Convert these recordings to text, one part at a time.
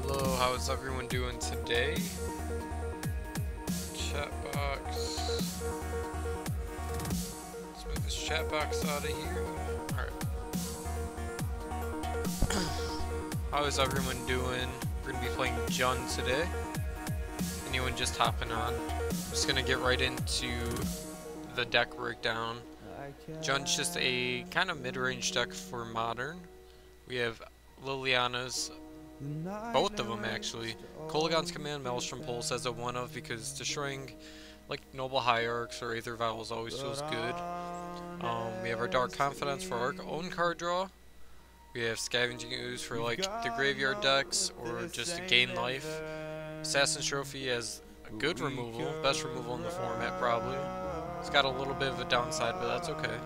Hello, how is everyone doing today? Chat box. Let's move this chat box out of here. Alright. How is everyone doing? We're gonna be playing Jun today. Anyone just hopping on? I'm just gonna get right into the deck breakdown. Jun's just a kind of mid-range deck for Modern. We have Liliana's, both of them actually. Kolaghan's Command, Maelstrom Pulse as a one-of because destroying like Noble Hierarchs or Aether Vials always feels good. We have our Dark Confidence for our own card draw. We have Scavenging Ooze for like the graveyard decks or just to gain life. Assassin's Trophy as a good removal, best removal in the format probably. It's got a little bit of a downside, but that's okay.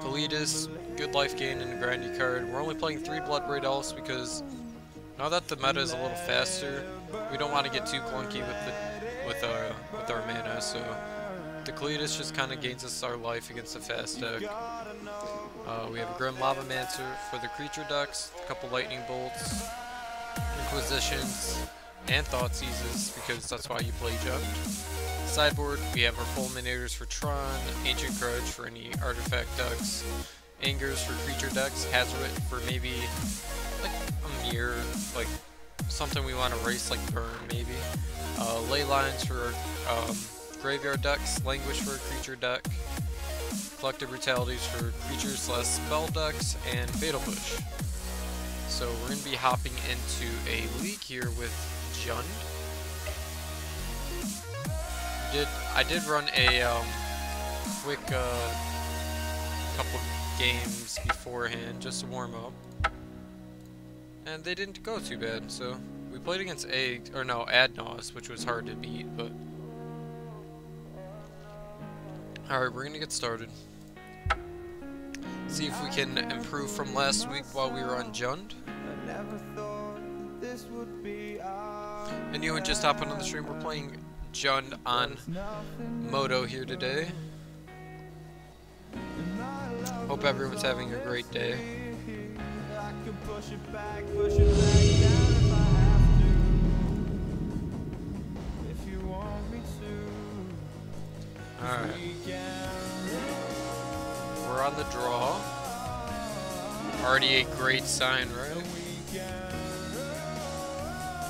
Kalidas, good life gain and a grindy card. We're only playing 3 Bloodbraid Elves because now that the meta is a little faster, we don't want to get too clunky with our mana. So the Cletus just kind of gains us our life against the fast deck. We have a Grim Lava Mancer for the creature decks, a couple Lightning Bolts, Inquisitions, and Thoughtseizes, because that's why you play Jug. Sideboard, we have our Fulminators for Tron, Ancient Grudge for any artifact decks, Angers for creature decks, Hazoret for maybe like a mirror, like something we want to race like Burn maybe. Ley Lines for graveyard decks, Languish for a creature deck, Collective Brutalities for creatures / spell decks, and Fatal Push. So we're going to be hopping into a league here with Jund. I did run a quick couple games beforehand just to warm up, and they didn't go too bad. So we played against Adnos, which was hard to beat, but alright, we're gonna get started. See if we can improve from last week while we were on Jund. Anyone just hopping on the stream, we're playing Jund on Moto here today. Hope everyone's having a great day. Alright. We're on the draw. Already a great sign, right?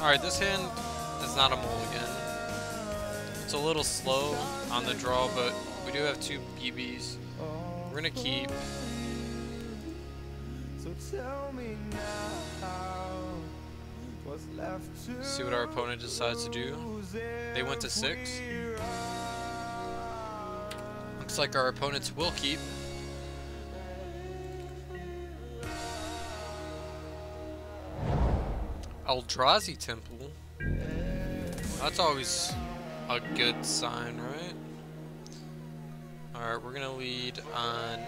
Alright, this hand is not a mulligan. It's a little slow on the draw, but we do have 2 BBs. We're gonna keep. See what our opponent decides to do. They went to 6. Looks like our opponents will keep. Eldrazi Temple. That's always a good sign, right? Alright, we're gonna lead on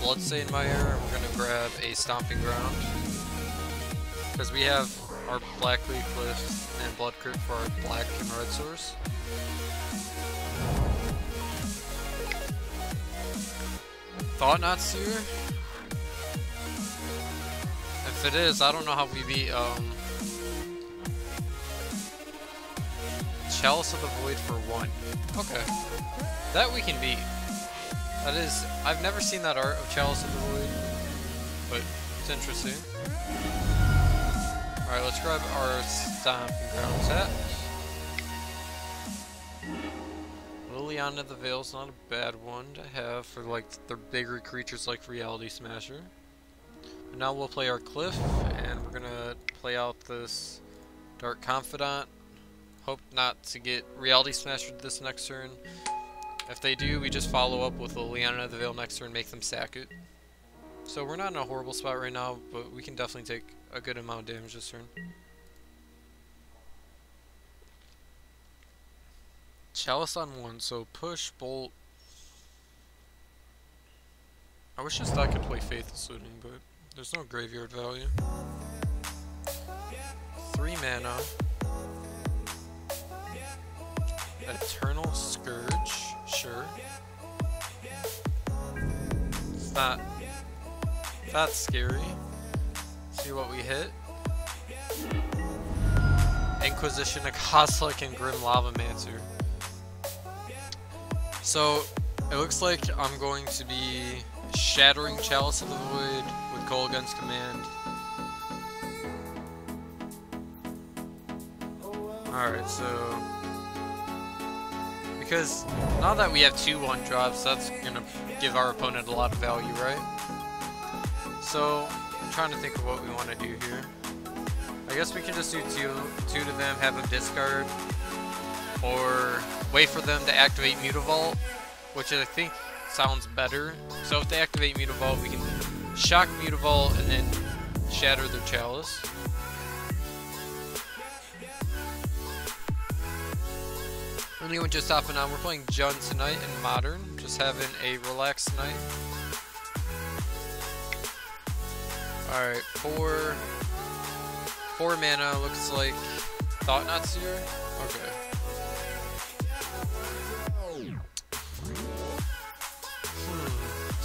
Bloodstained Mire. We're gonna grab a Stomping Ground, because we have our Blackleaf Cliff and Blood Crypt for our black and red source. Thought-Knot Seer? If it is, I don't know how we beat Chalice of the Void for 1. Okay. That we can beat. That is, I've never seen that art of Chalice of the Void, but it's interesting. Alright, let's grab our Stomping Ground set. Liliana the Veil's not a bad one to have for like the bigger creatures like Reality Smasher. And now we'll play our Cliff, and we're gonna play out this Dark Confidant. Hope not to get Reality Smasher this next turn. If they do, we just follow up with Liliana the Veil next turn and make them sack it. So we're not in a horrible spot right now, but we can definitely take a good amount of damage this turn. Chalice on 1, so push, bolt. I wish this deck could play Faithless Looting, but there's no graveyard value. 3 mana. Eternal Scourge, sure. It's not that scary. See what we hit. Inquisition, a Kozilek, and Grim Lava Mancer. So it looks like I'm going to be shattering Chalice of the Void with Kolaghan's Command. Alright, so because now that we have 2 1-drops, that's gonna give our opponent a lot of value, right? So I'm trying to think of what we want to do here. I guess we can just do two to them, have them discard, or wait for them to activate Mutavault, which I think sounds better. So if they activate Mutavault, we can shock Mutavault and then shatter their Chalice. Anyone just hopping on, we're playing Jund tonight in Modern, just having a relaxed night. Alright, 4 mana, looks like Thought-Knot Seer? Okay.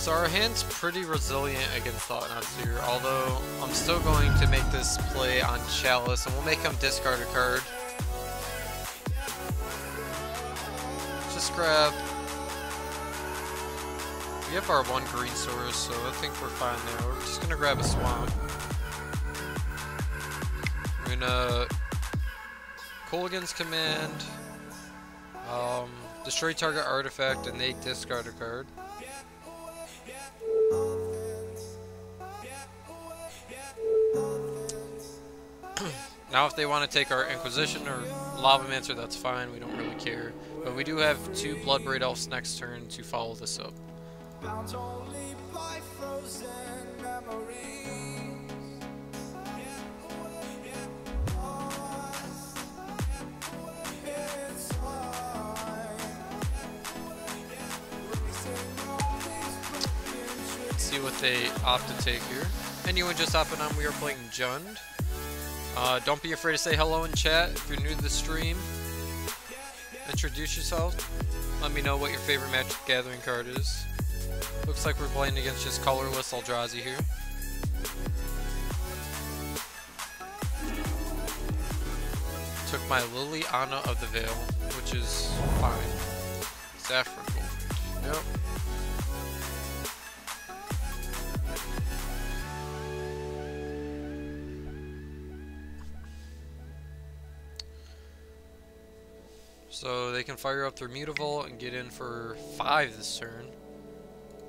So our hand's pretty resilient against Thought-Knots here, although I'm still going to make this play on Chalice, and we'll make him discard a card. Just grab... We have our one green source, so I think we're fine there. We're just gonna grab a swamp. We're gonna... Colgan's command. Destroy target artifact, and they discard a card. Now if they want to take our Inquisition or Lavamancer, that's fine, we don't really care. But we do have 2 Bloodbraid Elves next turn to follow this up. Let's see what they opt to take here. Anyone just hopping on, we are playing Jund. Don't be afraid to say hello in chat if you're new to the stream. Introduce yourself. Let me know what your favorite Magic the Gathering card is. Looks like we're playing against just colorless Eldrazi here. Took my Liliana of the Veil, which is fine. Saffron Gold. Yep. So they can fire up their Mutavault and get in for 5 this turn,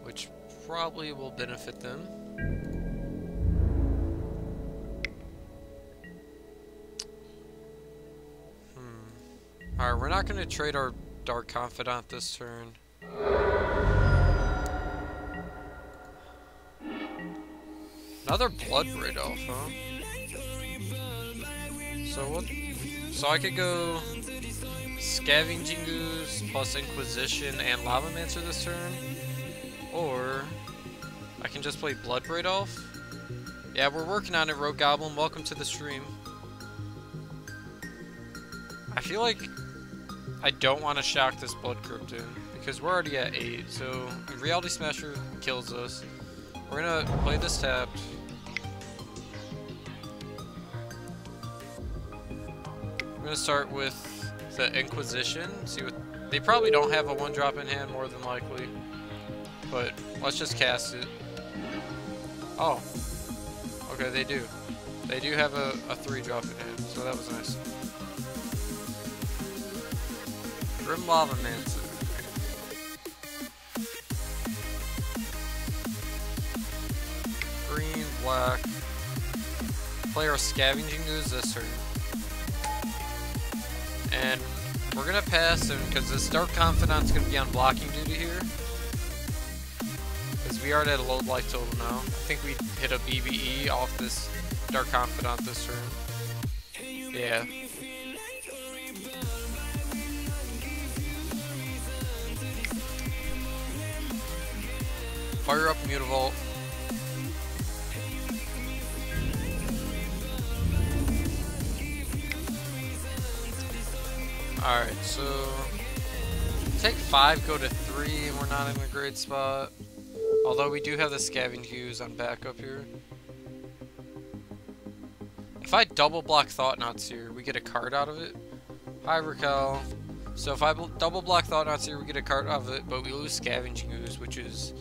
which probably will benefit them. Alright, we're not going to trade our Dark Confidant this turn. Another Bloodbraid Elf, huh? So I could go Scavenging Ooze plus Inquisition and Lavamancer this turn, or I can just play Bloodbraid Elf. Yeah, we're working on it, Rogue Goblin. Welcome to the stream. I feel like I don't want to shock this Blood Crypt in, because we're already at 8, so Reality Smasher kills us. We're gonna play this tapped. I'm gonna start with the Inquisition, see what... They probably don't have a 1-drop in hand, more than likely. But let's just cast it. Oh. Okay, they do. They do have a 3-drop in hand, so that was nice. Grim Lavamancer. Green, black. Play our Scavenging Ooze this turn. And we're gonna pass him because this Dark Confidant's gonna be on blocking duty here. Because we are at a low life total now. I think we hit a BBE off this Dark Confidant this turn. Yeah. Fire up Mutavault. Alright, so take 5, go to 3, and we're not in a great spot. Although we do have the Scavenge Ooze on backup here. If I double block Thought-Knots here, we get a card out of it. Hi Raquel. So if I double block Thought-Knots here, we get a card out of it, but we lose Scavenging Ooze, which is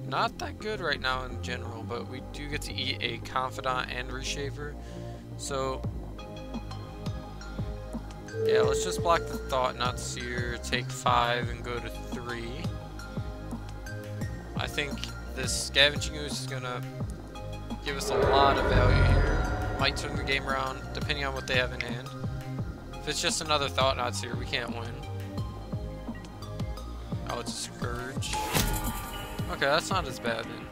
not that good right now in general, but we do get to eat a Confidant and Reshaver. So yeah, let's just block the Thought-Knots here, take 5 and go to 3. I think this Scavenging Ooze is gonna give us a lot of value here. Might turn the game around, depending on what they have in hand. If it's just another Thought-Knots here, we can't win. Oh, it's a Scourge. Okay, that's not as bad then.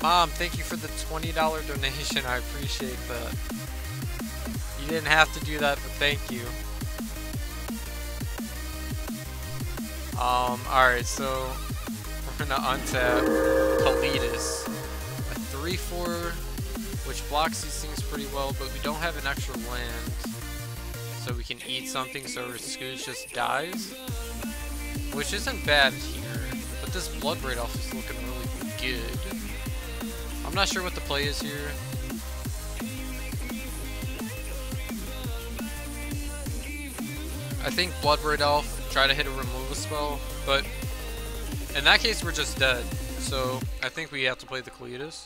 Mom, thank you for the $20 donation. I appreciate that. You didn't have to do that, but thank you. Alright, so we're gonna untap Kalidas. A 3/4, which blocks these things pretty well, but we don't have an extra land. So we can eat something so our Scooge just dies. Which isn't bad here, but this Blood Braid Elf is looking really good. I'm not sure what the play is here. I think Blood Braid Elf try to hit a removal spell, but in that case we're just dead. So I think we have to play the Kalidas.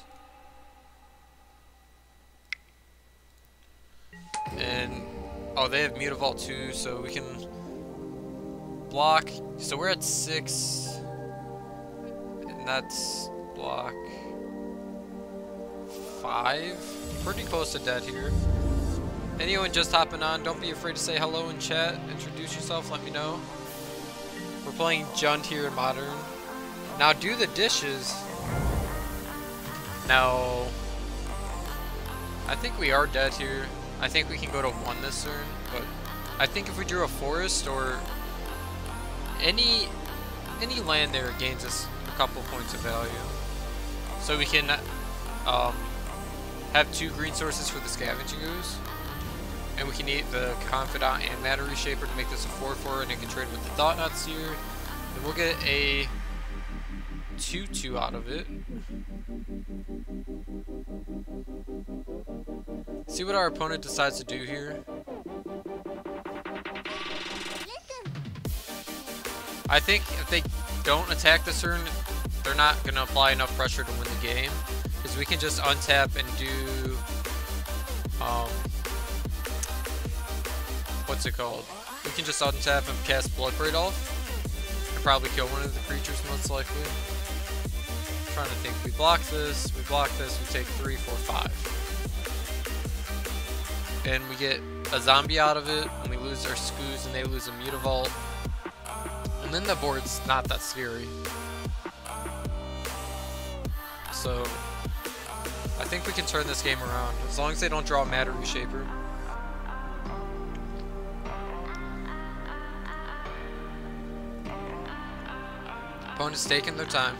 And oh, they have Mutavault too, so we can block. So we're at 6, and that's block 5. Pretty close to dead here. Anyone just hopping on, don't be afraid to say hello in chat. Introduce yourself, let me know. We're playing Jund here in Modern. Now do the dishes. Now, I think we are dead here. I think we can go to 1 this turn, but I think if we drew a forest or any land there gains us a couple points of value. So we can have 2 green sources for the Scavenging Ooze. And we can eat the Confidant and Matter Reshaper to make this a 4/4, and it can trade with the Thought Nuts here. And we'll get a 2/2 out of it. See what our opponent decides to do here. I think if they don't attack this turn, they're not going to apply enough pressure to win the game. Because we can just untap and do... what's it called? We can just untap and cast Blood Braid Elf. And probably kill one of the creatures most likely. I'm trying to think. We block this, we take 3, 4, 5. And we get a zombie out of it, and we lose our Scooze, and they lose a Mutavault. And then the board's not that scary. So, I think we can turn this game around, as long as they don't draw a Matter Reshaper. Opponent's taking their time.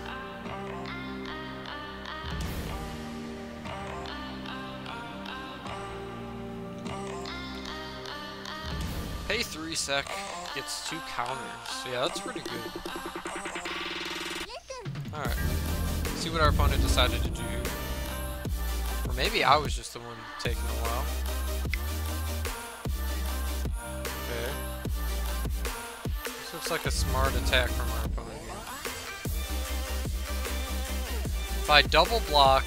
Pay 3 sec, gets 2 counters. Yeah, that's pretty good. Alright. See what our opponent decided to do. Or maybe I was just the one taking a while. Okay. This looks like a smart attack from our opponent. If I double block,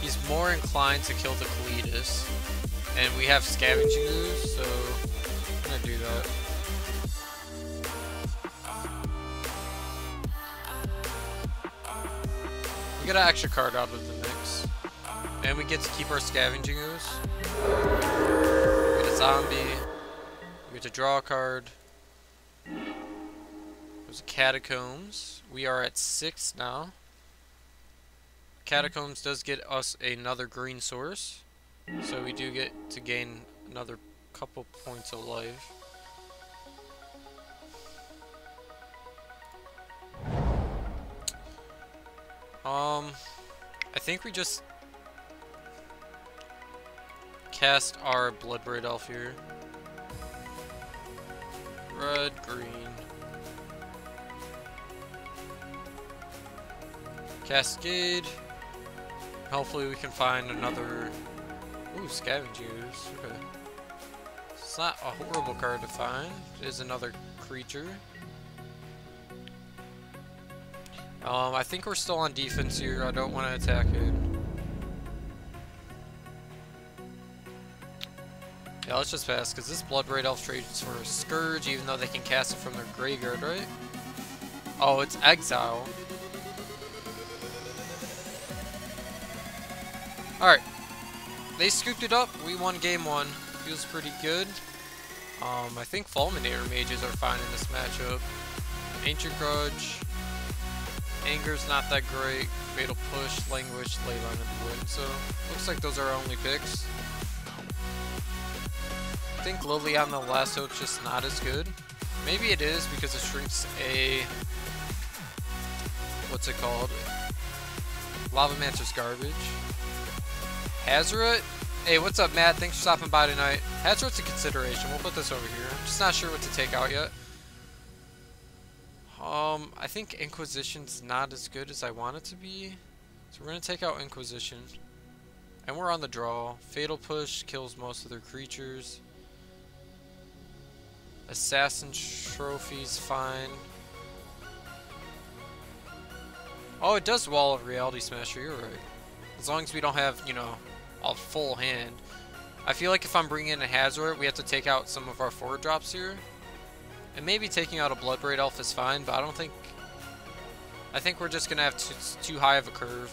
he's more inclined to kill the Kalidas. And we have Scavenging Ooze, so I'm gonna do that. We get an extra card out of the mix. And we get to keep our Scavenging Ooze. We get a zombie. We get to draw a card. There's a Catacombs. We are at 6 now. Catacombs does get us another green source, so we do get to gain another couple points of life. I think we just cast our Blood Braid Elf here. Red, green. Cascade. Hopefully we can find another... Ooh, Scavenging Ooze. Okay. It's not a horrible card to find. It is another creature. I think we're still on defense here. I don't want to attack it. Yeah, let's just pass, because this Blood Braid Elf trades for a Scourge, even though they can cast it from their graveyard, right? Oh, it's Exile. Alright, they scooped it up. We won game 1. Feels pretty good. I think Fulminator Mages are fine in this matchup. Ancient Grudge. Anger's not that great. Fatal Push, Languish, Leyline of the Wind. So, looks like those are our only picks. I think Liliana Lasso's just not as good. Maybe it is because it shrinks a... What's it called? Lava Mancer's garbage. Hazard? Hey, what's up, Matt? Thanks for stopping by tonight. Hazard's a consideration. We'll put this over here. I'm just not sure what to take out yet. I think Inquisition's not as good as I want it to be. So we're going to take out Inquisition. And we're on the draw. Fatal Push kills most of their creatures. Assassin Trophy's fine. Oh, it does Wall of Reality Smasher, you're right. As long as we don't have, you know, a full hand. I feel like if I'm bringing in a Hazard, we have to take out some of our 4-drops here. And maybe taking out a Bloodbraid Elf is fine, but I don't think... I think we're just going to have too high of a curve.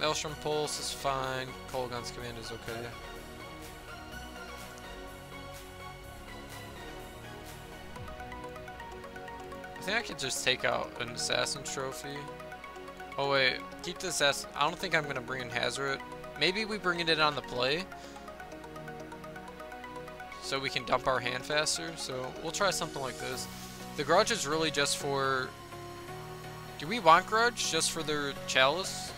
Maelstrom Pulse is fine. Kolaghan's Command is okay. I think I could just take out an Assassin Trophy. Oh wait, keep the Assassin. I don't think I'm going to bring in Hazard. Maybe we bring it in on the play. So we can dump our hand faster. So we'll try something like this. The Grudge is really just for... Do we want Grudge just for their Chalice?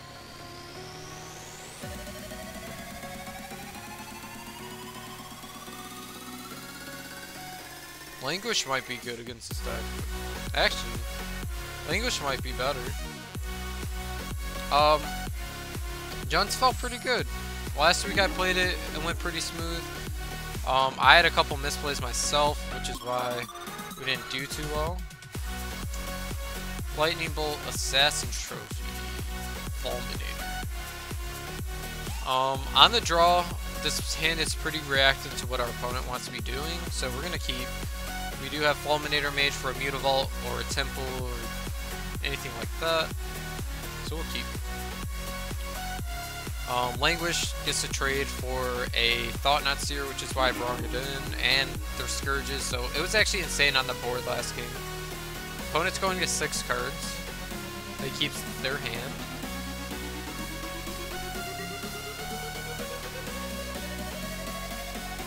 Languish might be good against this deck. Actually, Languish might be better. Juns felt pretty good. Last week I played it and went pretty smooth. I had a couple misplays myself, which is why we didn't do too well. Lightning Bolt, Assassin Trophy, Fulminator. On the draw, this hand is pretty reactive to what our opponent wants to be doing, so we're going to keep. We do have Fulminator Mage for a Mutavault or a Temple or anything like that, so we'll keep. Languish gets to trade for a Thought-Knot Seer, which is why I brought it in, and their Scourges, so it was actually insane on the board last game. Opponent's going to 6 cards. They keep their hand.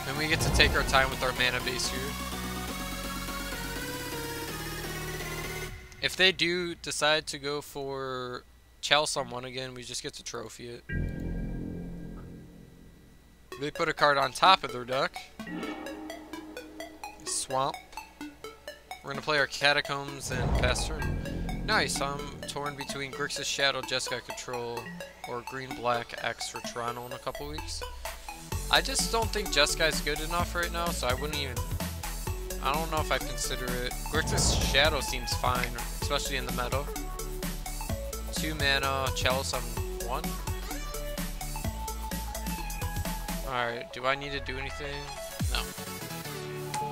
And we get to take our time with our mana base here. If they do decide to go for Chalice on 1 again, we just get to trophy it. They put a card on top of their deck. Swamp. We're going to play our Catacombs and pass turn. Nice, I'm torn between Grixis Shadow, Jeskai Control, or Green-Black X for Toronto in a couple weeks. I just don't think Jeskai's good enough right now, so I wouldn't even... I don't know if I'd consider it. Grixis Shadow seems fine, especially in the meta. 2 mana, Chalice on 1. Alright, do I need to do anything? No.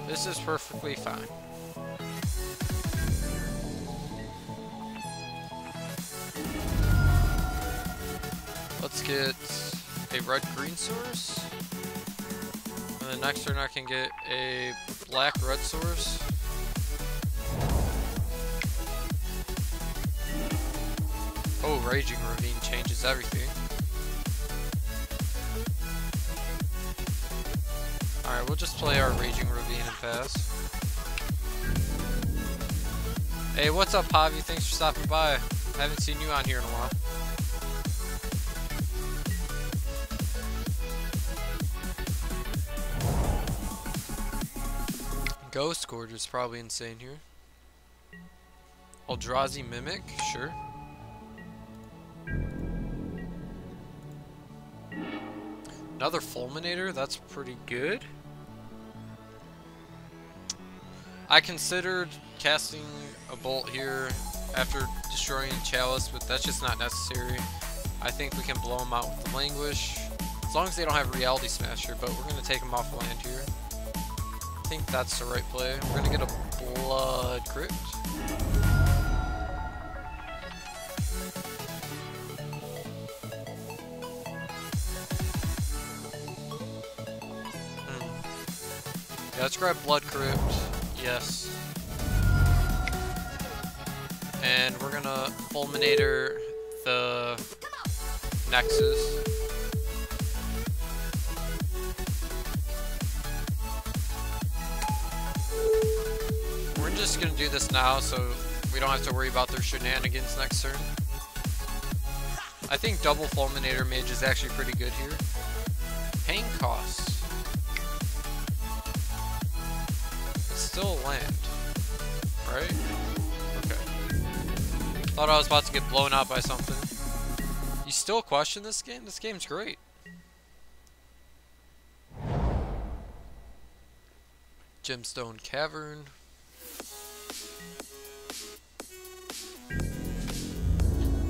This is perfectly fine. Let's get a red-green source. And then next turn I can get a black-red source. Oh, Raging Ravine changes everything. Alright, we'll just play our Raging Ravine and pass. Hey, what's up, Javi? Thanks for stopping by. Haven't seen you on here in a while. Ghost Gorge is probably insane here. Eldrazi Mimic, sure. Another Fulminator, that's pretty good. I considered casting a bolt here after destroying Chalice, but that's just not necessary. I think we can blow them out with the Languish, as long as they don't have Reality Smasher, but we're going to take them off land here. I think that's the right play. We're going to get a Blood Crypt. Yeah, let's grab Blood Crypt. Yes. And we're gonna Fulminator the Nexus. just gonna do this now so we don't have to worry about their shenanigans next turn. I think double Fulminator Mage is actually pretty good here. Paying costs. It's still a land, right? Okay. Thought I was about to get blown out by something. You still question this game? This game's great. Gemstone Cavern.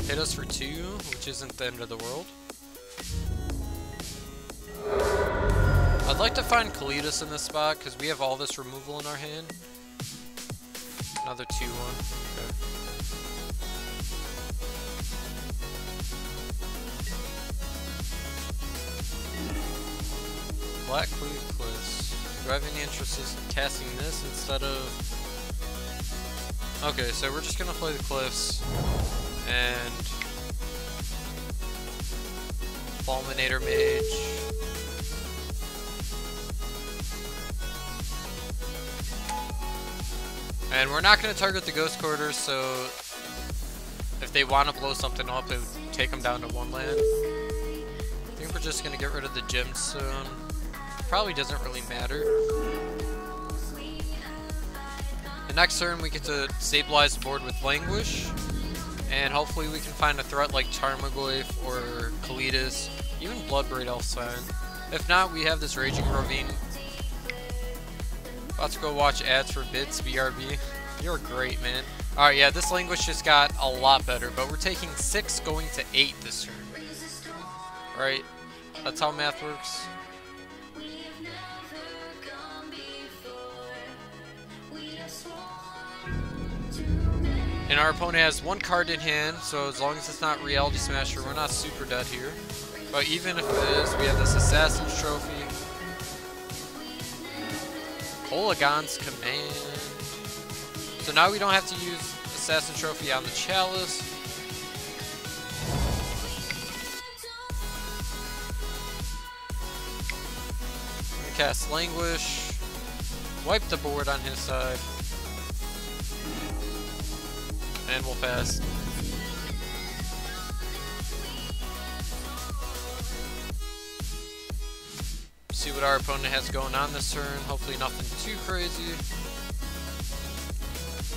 Hit us for 2, which isn't the end of the world. I'd like to find Kalitas in this spot because we have all this removal in our hand. Another 2-1. Okay. Black Cliffs. Do I have any interest in casting this instead of... Okay, so we're just gonna play the Cliffs and Fulminator Mage. And we're not gonna target the Ghost Quarters, so if they want to blow something up, it would take them down to 1 land. I think we're just gonna get rid of the Gemstone. Probably doesn't really matter. The next turn we get to stabilize the board with Languish, and hopefully we can find a threat like Tarmogoyf or Kalitas, even Bloodbraid Elf's fine. If not, we have this Raging Ravine. About to go watch ads for Bits, BRB. You're great, man. Alright, yeah, this Languish just got a lot better, but we're taking 6 going to 8 this turn. Right? That's how math works. And our opponent has 1 card in hand, so as long as it's not Reality Smasher, we're not super dead here. But even if it is, we have this Assassin's Trophy. Polygon's Command. So now we don't have to use Assassin's Trophy on the Chalice. I'm gonna cast Languish. Wipe the board on his side. And we'll pass. See what our opponent has going on this turn. Hopefully nothing too crazy.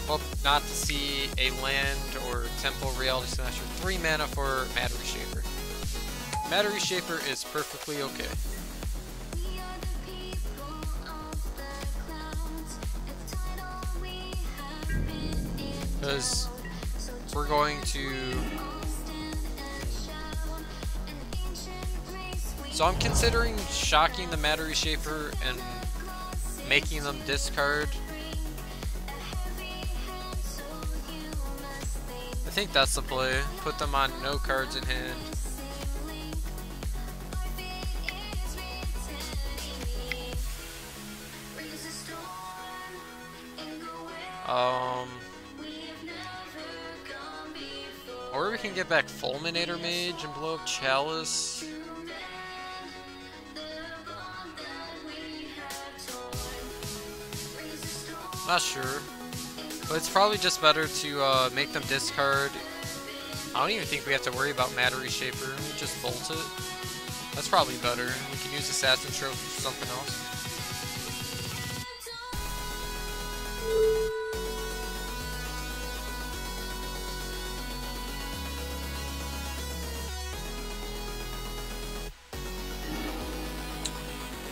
Hope not to see a land or temple Reality Smasher. 3 mana for Matter Reshaper. Matter Reshaper is perfectly okay. Because we're going to... So I'm considering shocking the Matter Reshaper and making them discard. I think that's the play. Put them on no cards in hand. Or we can get back Fulminator Mage and blow up Chalice. Not sure. But it's probably just better to make them discard. I don't even think we have to worry about Matter Reshaper. We just bolt it. That's probably better. We can use Assassin Trophy for something else.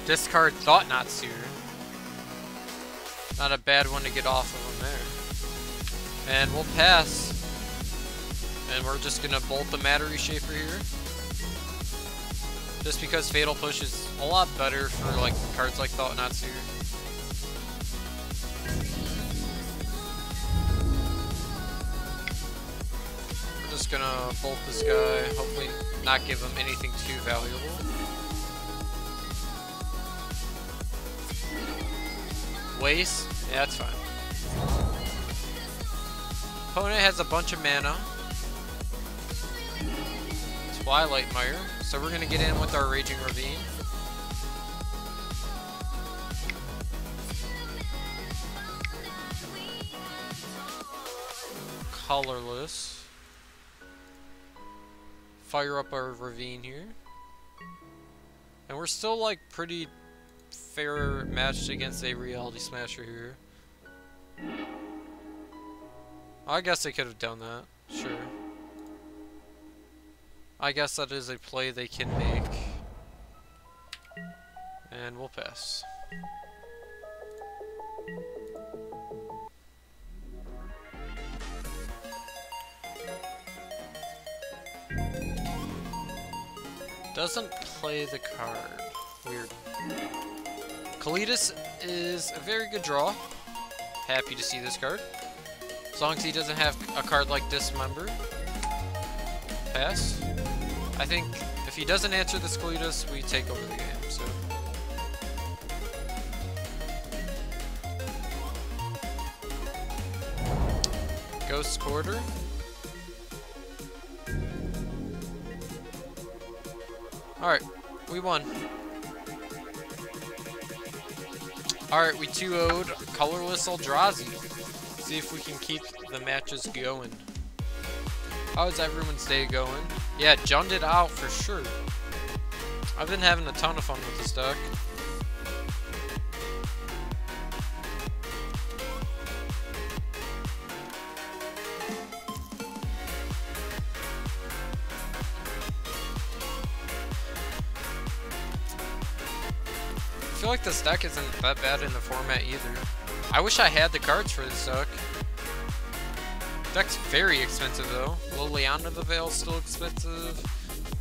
Discard Thought Knot Seer. Not a bad one to get off of him there. And we'll pass. And we're just gonna bolt the Matter Reshaper here. Just because Fatal Push is a lot better for like cards like Thought Knot Seer. We're just gonna bolt this guy, hopefully not give him anything too valuable. Waste? Yeah, that's fine. Opponent has a bunch of mana. Twilight Mire. So we're gonna get in with our Raging Ravine. colorless. Fire up our ravine here. And we're still like pretty fair matched against a reality smasher here. I guess they could have done that. Sure. I guess that is a play they can make. And we'll pass. Doesn't play the card. Weird. Kalidas is a very good draw. Happy to see this card. As long as he doesn't have a card like Dismember. Pass. I think if he doesn't answer this Kalidas, we take over the game, so. Ghost Quarter. Alright, we won. Alright, we 2-0'd Colorless Eldrazi. See if we can keep the matches going. How is everyone's day going? Yeah, Junned it out for sure. I've been having a ton of fun with this deck. I feel like this deck isn't that bad in the format either. I wish I had the cards for this deck. Deck's very expensive though. Liliana the Veil's still expensive.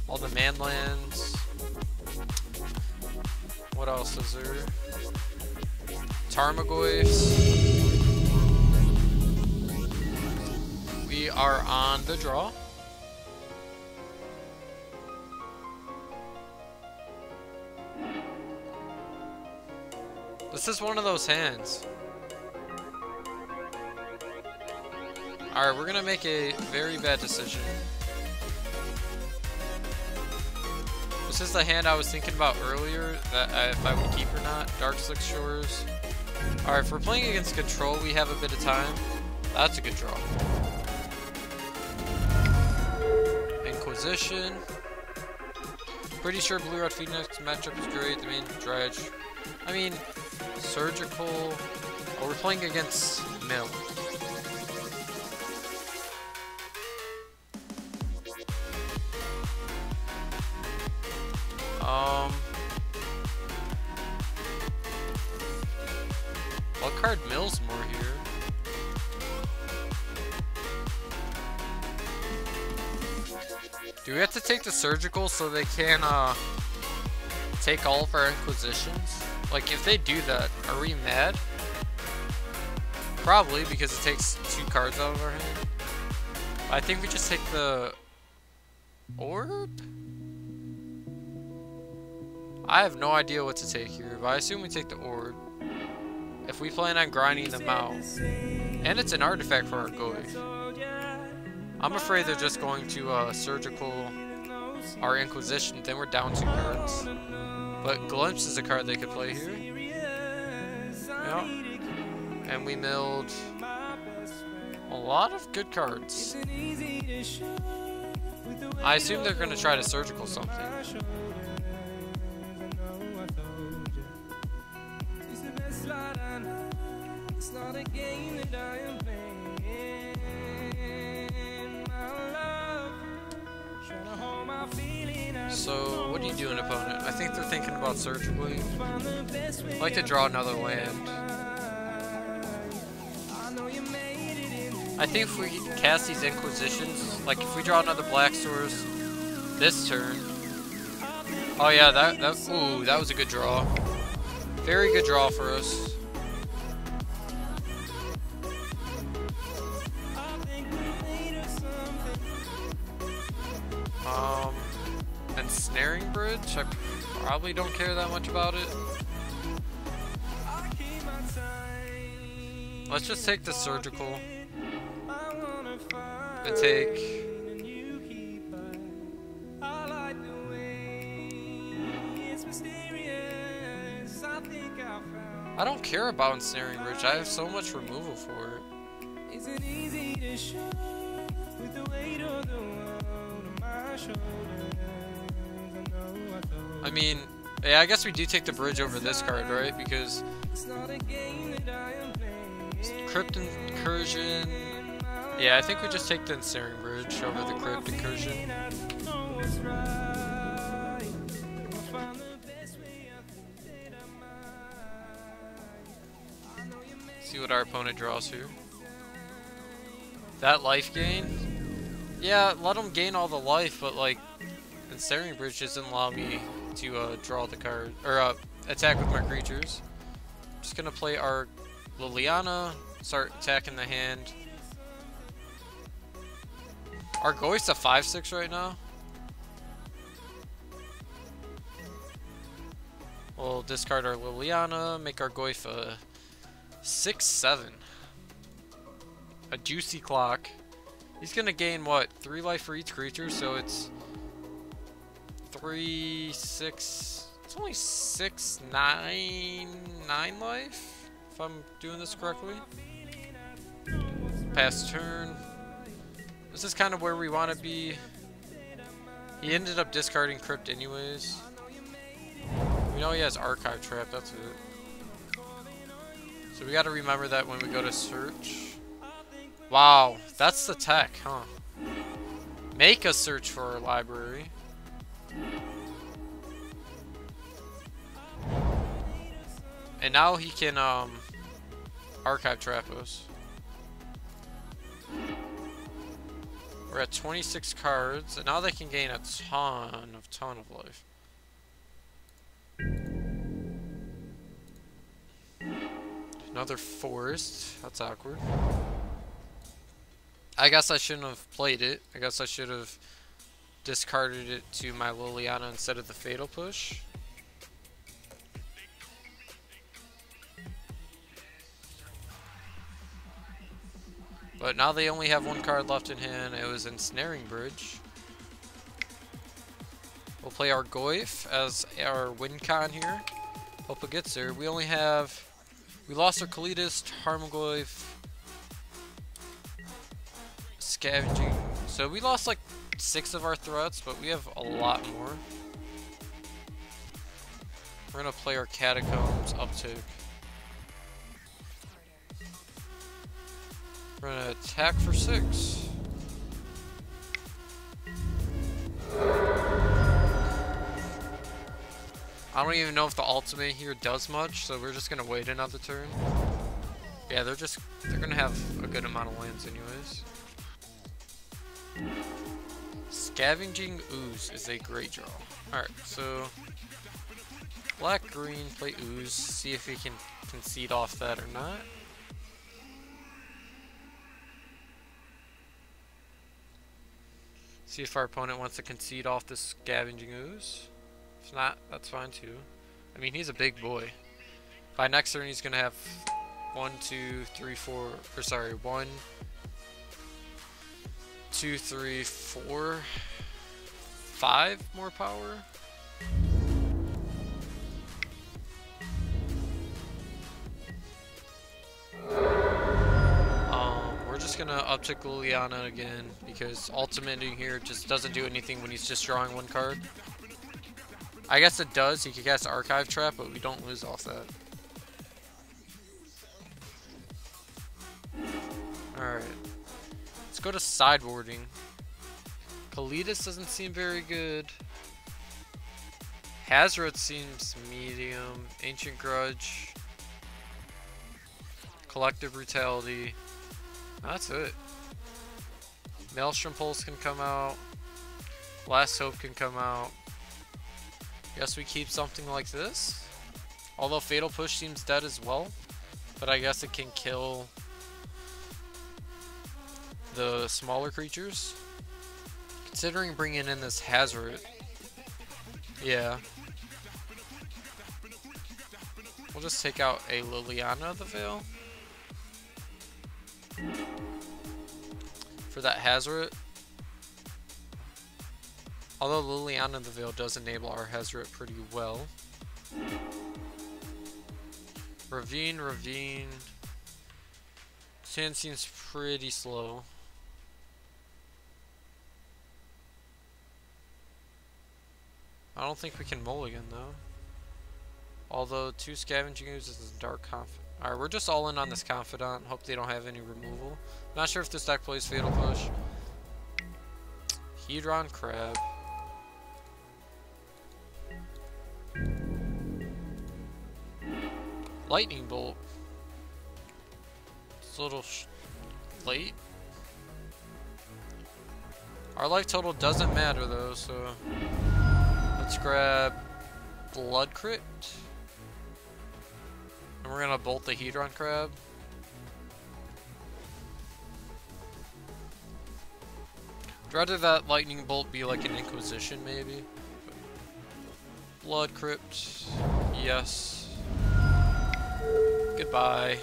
All the manlands. What else is there? Tarmogoyfs. We are on the draw. This is one of those hands. Alright, we're gonna make a very bad decision. This is the hand I was thinking about earlier, that if I would keep or not. Dark Six Shores. Alright, if we're playing against Control, we have a bit of time. That's a good draw. Inquisition. Pretty sure Blue Red Phoenix matchup is great. The main dredge. I mean, Surgical. Oh, we're playing against Mill. What card mills more here? Do we have to take the Surgical so they can take all of our Inquisitions? Like, if they do that, are we mad? Probably, because it takes 2 cards out of our hand. I think we just take the Orb? I have no idea what to take here, but I assume we take the Orb. If we plan on grinding them out. And it's an artifact for our Goy. I'm afraid they're just going to Surgical our Inquisition, then we're down 2 cards. But Glimpse is a card they could play here. Yep. And we milled a lot of good cards. I assume they're going to try to Surgical something. So, what are you doing, opponent? I think they're thinking about Surgically. I'd like to draw another land. I think if we cast these Inquisitions, like if we draw another Black Source this turn. Oh yeah, ooh, that was a good draw. Very good draw for us. Ensnaring Bridge? I probably don't care that much about it. Let's just take the Surgical. And take... I don't care about Ensnaring Bridge. I have so much removal for it. I mean, yeah, I guess we do take the bridge over this card, right? Because Crypt Incursion. Yeah, I think we just take the Ensnaring Bridge over the Crypt Incursion. See what our opponent draws here. That life gain? Yeah, let him gain all the life, but like, Ensnaring Bridge doesn't allow me to draw the card, or attack with my creatures. I'm just gonna play our Liliana, start attacking the hand. Our Goyf's a 5/6 right now. We'll discard our Liliana, make our Goyf a 6/7. A juicy clock. He's gonna gain what? 3 life for each creature, so it's 3, 6. It's only 6, 9 life, if I'm doing this correctly. Pass turn. This is kind of where we want to be. He ended up discarding Crypt anyways. We know he has Archive Trap, that's it. So we got to remember that when we go to search. Wow, that's the tech, huh? Make a search for our library. And now he can Archive Trap us. We're at 26 cards, and now they can gain a ton of life. Another forest. That's awkward. I guess I shouldn't have played it. I guess I should have discarded it to my Liliana instead of the Fatal Push. But now they only have 1 card left in hand. It was Ensnaring Bridge. We'll play our Goyf as our win con here. Hope it gets there. We only have... We lost our Kalitas, Tarmogoyf, Scavenging. So we lost like 6 of our threats, but we have a lot more. We're going to play our Catacombs uptick. We're gonna attack for 6. I don't even know if the ultimate here does much, so we're just gonna wait another turn. Yeah, they're gonna have a good amount of lands anyways. Scavenging Ooze is a great draw. Alright, so black green, play Ooze, see if we can concede off that or not. See if our opponent wants to concede off this Scavenging Ooze. If not, that's fine too. I mean, he's a big boy. By next turn, he's gonna have 1, 2, 3, 4, or sorry, 1, 2, 3, 4, 5 more power. We're just gonna uptick Liliana again because ultimating here just doesn't do anything when he's just drawing 1 card. I guess it does. He could cast Archive Trap, but we don't lose off that. Alright. Let's go to sideboarding. Kalitas doesn't seem very good. Hazard seems medium. Ancient Grudge. Collective Brutality. That's it. Maelstrom Pulse can come out. Last Hope can come out. Guess we keep something like this. Although Fatal Push seems dead as well. But I guess it can kill the smaller creatures. Considering bringing in this Hazard. Yeah. We'll just take out a Liliana of the Veil. For that Hazard. Although Liliana of the Veil does enable our Hazard pretty well. Ravine. Sand seems pretty slow. I don't think we can mulligan though. Although 2 scavenging ooze is a dark confidant. Alright, we're just all in on this confidant. Hope they don't have any removal. Not sure if this deck plays Fatal Push. Hedron Crab. Lightning Bolt. It's a little late. Our life total doesn't matter though, so let's grab Blood Crypt. And we're gonna bolt the Hedron Crab. I'd rather that Lightning Bolt be like an Inquisition maybe. Blood Crypt. Yes. Goodbye.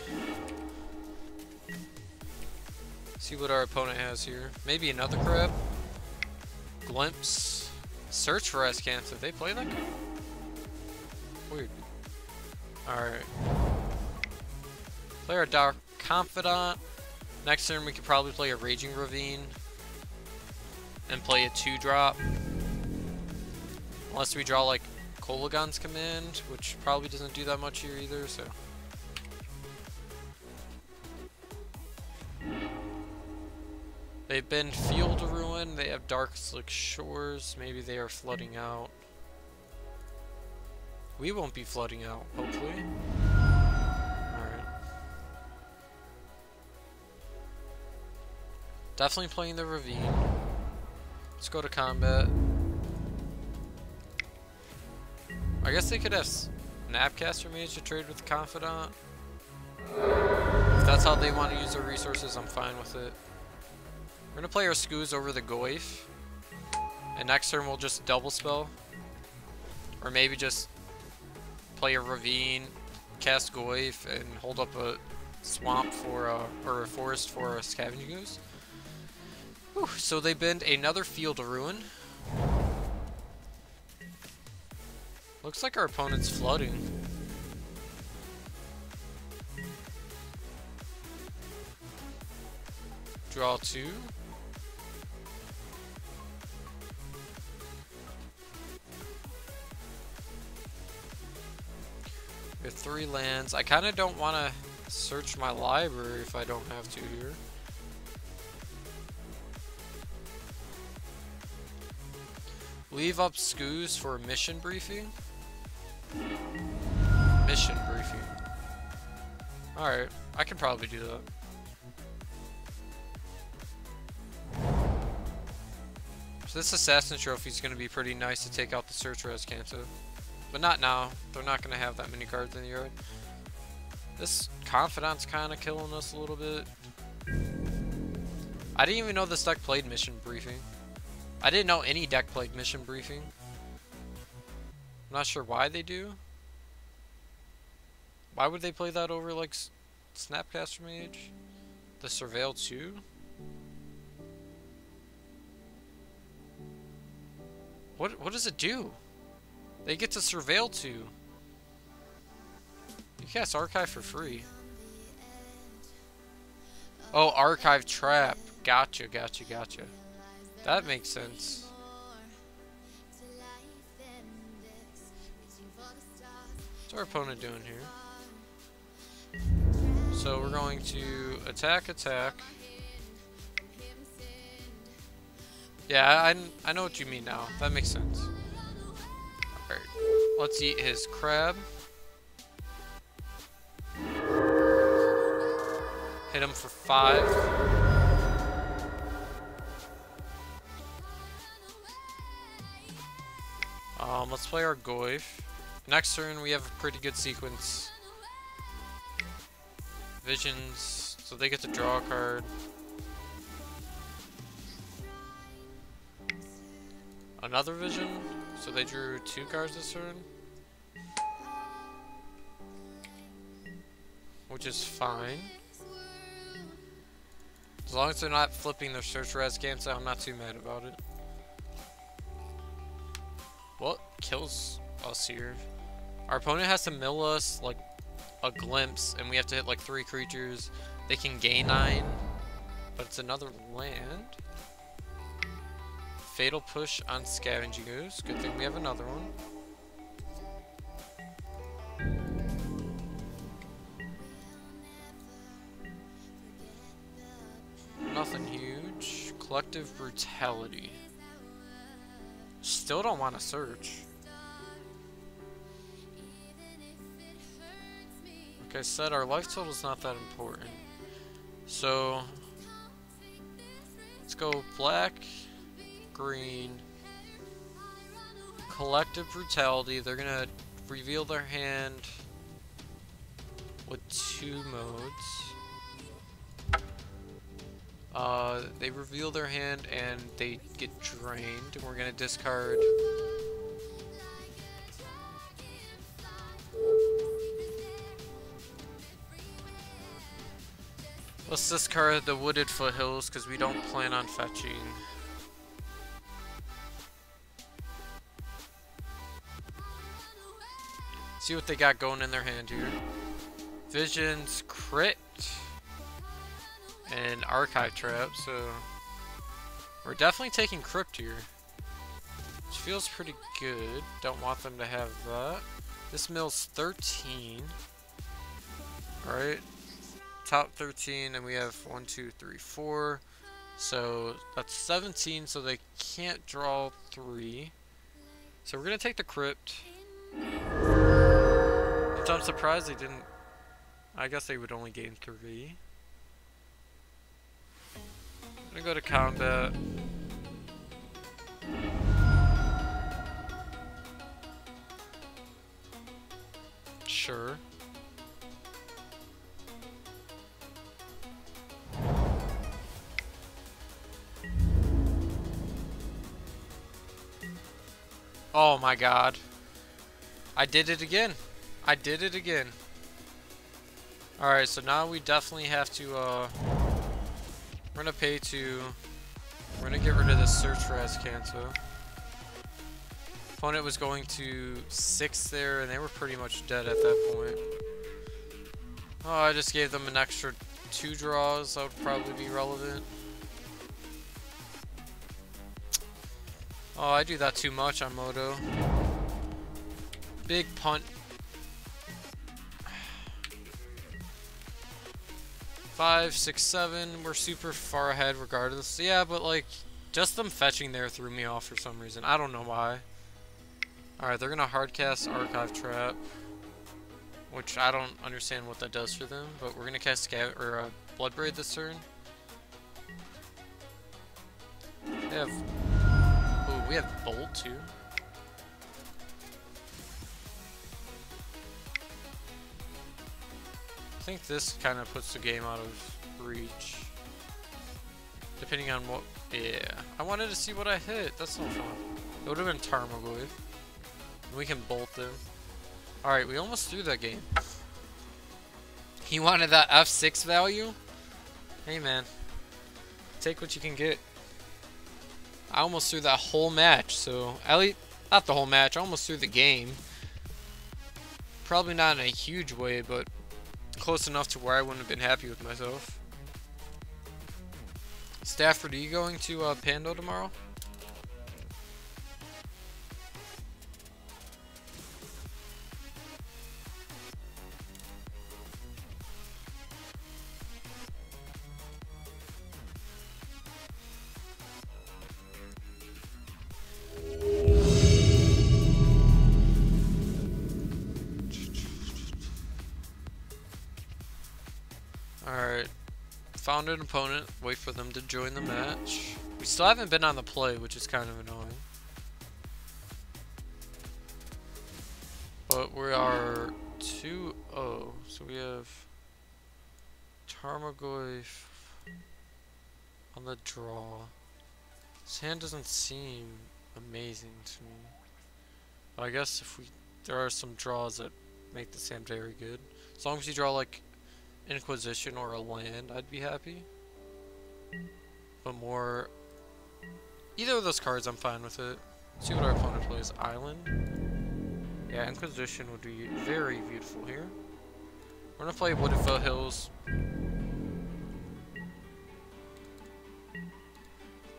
See what our opponent has here. Maybe another crab. Glimpse. Search for Escanta. They play that? Weird. Alright. Play our Dark Confidant. Next turn we could probably play a Raging Ravine. And play a 2-drop. Unless we draw like Kolagon's Command, which probably doesn't do that much here either, so. They've been Field Ruin, they have Dark Slick Shores, maybe they are flooding out. We won't be flooding out, hopefully. Alright. Definitely playing the Ravine. Let's go to combat. I guess they could have Snapcaster Mage to trade with the Confidant. If that's how they want to use their resources, I'm fine with it. We're gonna play our Skoos over the Goyf. And next turn we'll just double spell. Or maybe just play a Ravine, cast Goyf, and hold up a swamp for or a forest for a Scavenging Ooze. Whew, so they bend another Field of Ruin. Looks like our opponent's flooding. Draw 2. We have 3 lands. I kind of don't want to search my library if I don't have to here. Leave up Skoos for a mission briefing. Mission briefing. Alright, I can probably do that. So this Assassin Trophy is going to be pretty nice to take out the Search Res Canto. But not now. They're not going to have that many cards in the yard. This Confidant's kind of killing us a little bit. I didn't even know this deck played Mission Briefing. I didn't know any deck played Mission Briefing. I'm not sure why they do. Why would they play that over like Snapcaster Mage? The Surveil 2? What does it do? They get to Surveil 2. You cast Archive for free. Oh, Archive Trap. Gotcha, gotcha, gotcha. That makes sense. What's our opponent doing here? So we're going to attack, attack. Yeah, I know what you mean now. That makes sense. Alright, let's eat his crab. Hit him for 5. Let's play our Goyf. Next turn we have a pretty good sequence. Visions, so they get to draw a card. Another vision, so they drew 2 cards this turn. Which is fine. As long as they're not flipping their Search Res Gamsa, I'm not too mad about it. What kills us here? Our opponent has to mill us like a Glimpse, and we have to hit like 3 creatures. They can gain 9, but it's another land. Fatal Push on Scavenging Ooze. Good thing we have another one. Nothing huge. Collective Brutality. Still don't want to search. Like I said, our life total is not that important. So, let's go black, green, Collective Brutality. They're gonna reveal their hand with 2 modes. They reveal their hand and they get drained, and we're gonna discard let's discard the Wooded Foothills because we don't plan on fetching. See what they got going in their hand here. Visions, crit, and Archive Trap, so we're definitely taking Crypt here, which feels pretty good. Don't want them to have that. This mill's 13. Alright. Top 13, and we have 1, 2, 3, 4. So that's 17, so they can't draw 3. So we're gonna take the Crypt. Which I'm surprised they didn't. I guess they would only gain 3. I'm gonna go to combat. Sure. Oh my god. I did it again. I did it again. Alright, so now we definitely have to, we're gonna pay to, we're gonna get rid of this search for Azcanto. Opponent was going to 6 there, and they were pretty much dead at that point. Oh, I just gave them an extra 2 draws. That would probably be relevant. Oh, I do that too much on Moto. Big punt. 5, 6, 7. We're super far ahead regardless. Yeah, but like, just them fetching there threw me off for some reason. I don't know why. Alright, they're gonna hardcast Archive Trap, which I don't understand what that does for them, but we're gonna cast Bloodbraid this turn. They have... Ooh, we have Bolt too. I think this kind of puts the game out of reach. Depending on what... Yeah. I wanted to see what I hit. That's no fun. It would have been Tarmogoyf. We can bolt them. Alright, we almost threw that game. He wanted that F6 value? Hey man. Take what you can get. I almost threw that whole match, so... At least, not the whole match, I almost threw the game. Probably not in a huge way, but close enough to where I wouldn't have been happy with myself. Stafford, are you going to Pando tomorrow? Alright, found an opponent, wait for them to join the match. We still haven't been on the play, which is kind of annoying. But we are 2-0, so we have Tarmogoyf on the draw. This hand doesn't seem amazing to me. But I guess if there are some draws that make this hand very good. As long as you draw like Inquisition or a land, I'd be happy. But more... Either of those cards, I'm fine with it. Let's see what our opponent plays. Island. Yeah, Inquisition would be very beautiful here. We're gonna play Wooded Foothills.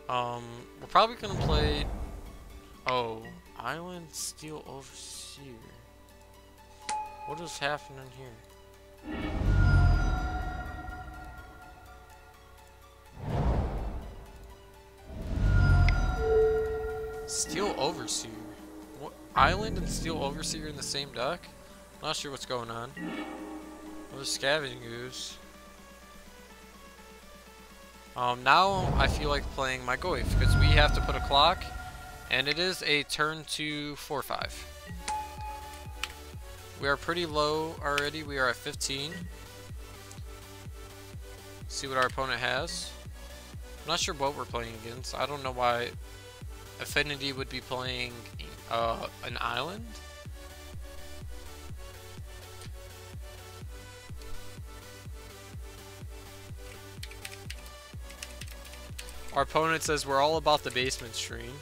We're probably gonna play. Oh, Island Steel Overseer. What is happening here? Steel Overseer. What? Island and Steel Overseer in the same deck? Not sure what's going on. Another Scavenging Ooze. Now I feel like playing my Goyf because we have to put a clock, and it is a turn to 4-5. We are pretty low already. We are at 15. See what our opponent has. I'm not sure what we're playing against. I don't know why Affinity would be playing an island. Our opponent says we're all about the basement stream.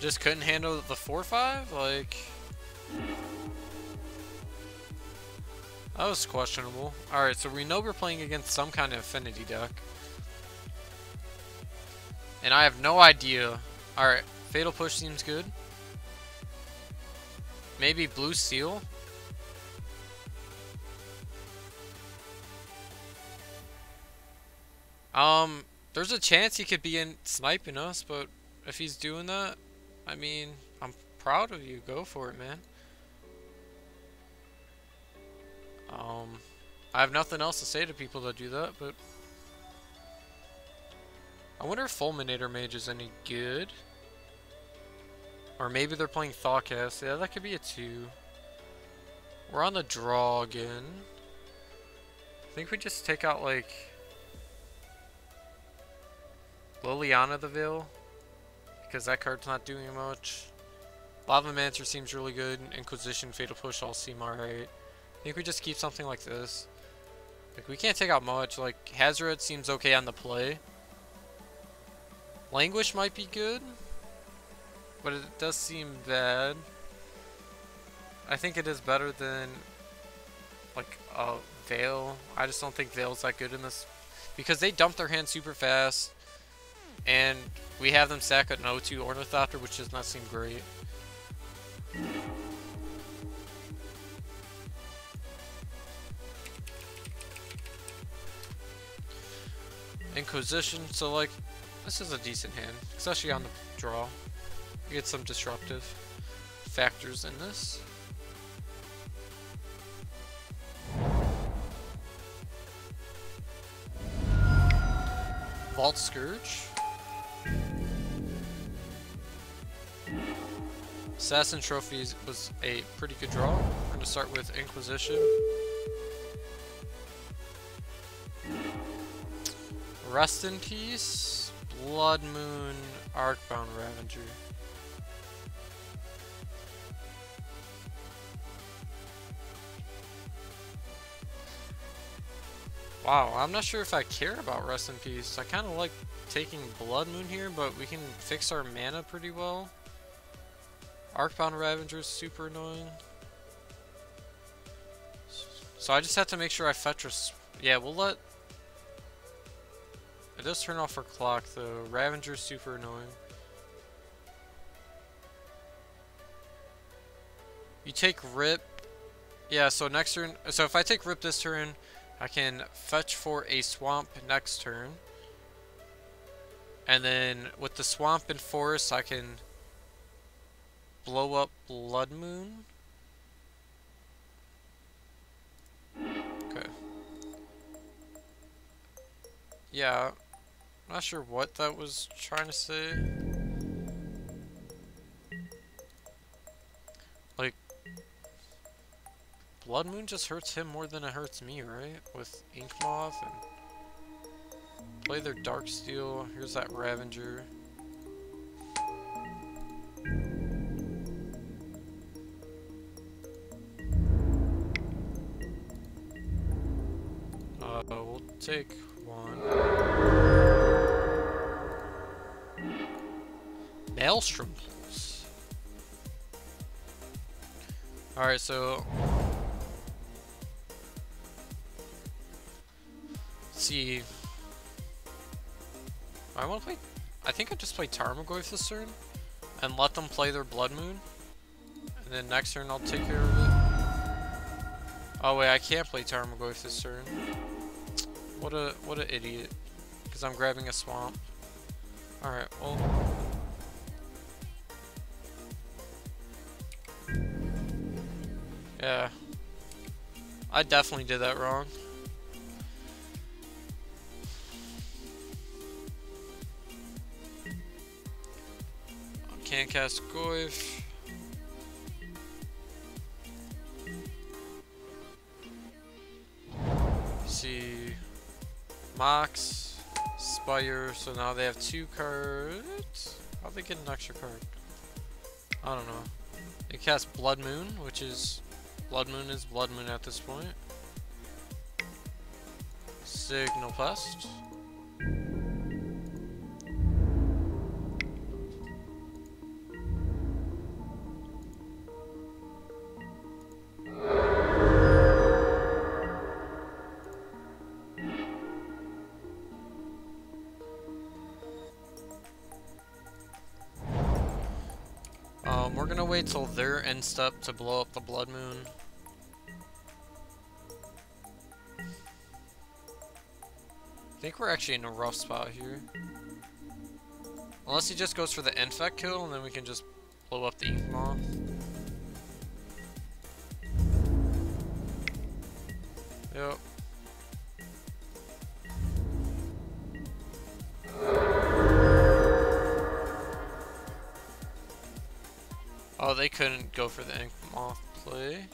Just couldn't handle the 4-5? Like, that was questionable. Alright, so we know we're playing against some kind of affinity deck. And I have no idea. Alright, Fatal Push seems good. Maybe Blue Seal? There's a chance he could be in sniping us, but if he's doing that, I mean, I'm proud of you. Go for it, man. I have nothing else to say to people that do that, but I wonder if Fulminator Mage is any good. Or maybe they're playing Thoughtcast. Yeah, that could be a 2. We're on the draw again. I think we just take out, like, Liliana the Veil, because that card's not doing much. Lava Mancer seems really good. Inquisition, Fatal Push all seem alright. I think we just keep something like this. Like, we can't take out much. Like, Hazoret seems okay on the play. Languish might be good, but it does seem bad. I think it is better than, like, Veil. I just don't think Veil's that good in this, because they dump their hand super fast, and we have them sack an O2 Ornithopter, which does not seem great. Inquisition, so like, this is a decent hand, especially on the draw. You get some disruptive factors in this. Vault Scourge. Assassin Trophies was a pretty good draw. We're going to start with Inquisition. Rest in Peace, Blood Moon, Arcbound Ravager. Wow, I'm not sure if I care about Rest in Peace. I kind of like taking Blood Moon here, but we can fix our mana pretty well. Arcbound Ravager is super annoying. So I just have to make sure I fetch a... Yeah, we'll let... It does turn off our clock though. Ravager's super annoying. You take Rip. Yeah, so next turn... So if I take Rip this turn, I can fetch for a Swamp next turn. And then with the Swamp and Forest, I can blow up Blood Moon. Okay. Yeah, I'm not sure what that was trying to say. Like, Blood Moon just hurts him more than it hurts me, right? With Ink Moth and play their Darksteel. Here's that Ravager. We'll take one. Maelstrom Pulse. Alright, so let's see. I want to play. I think I just play Tarmogoyf this turn and let them play their Blood Moon, and then next turn I'll take care of it. Oh wait, I can't play Tarmogoyf this turn. What a idiot. Because I'm grabbing a swamp. Alright, well. Yeah. I definitely did that wrong. Can't cast Goyf. See. Mox. Spire. So now they have 2 cards. How'd they get an extra card? I don't know. They cast Blood Moon, which is... Blood Moon is Blood Moon at this point. Signal Pest. We're gonna wait till their end step to blow up the Blood Moon. I think we're actually in a rough spot here. Unless he just goes for the infect kill and then we can just blow up the Ink Moth. Yep. Oh, they couldn't go for the Ink Moth play.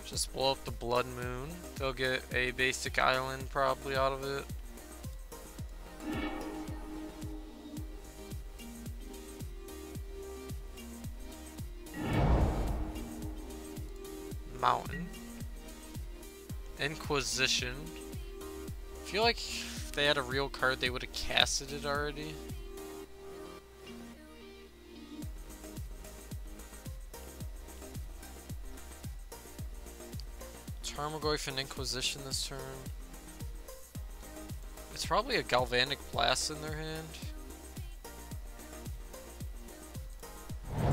Just blow up the Blood Moon. They'll get a basic island probably out of it. Mountain. Inquisition. I feel like if they had a real card, they would have casted it already. Tarmogoyf and Inquisition this turn. It's probably a Galvanic Blast in their hand.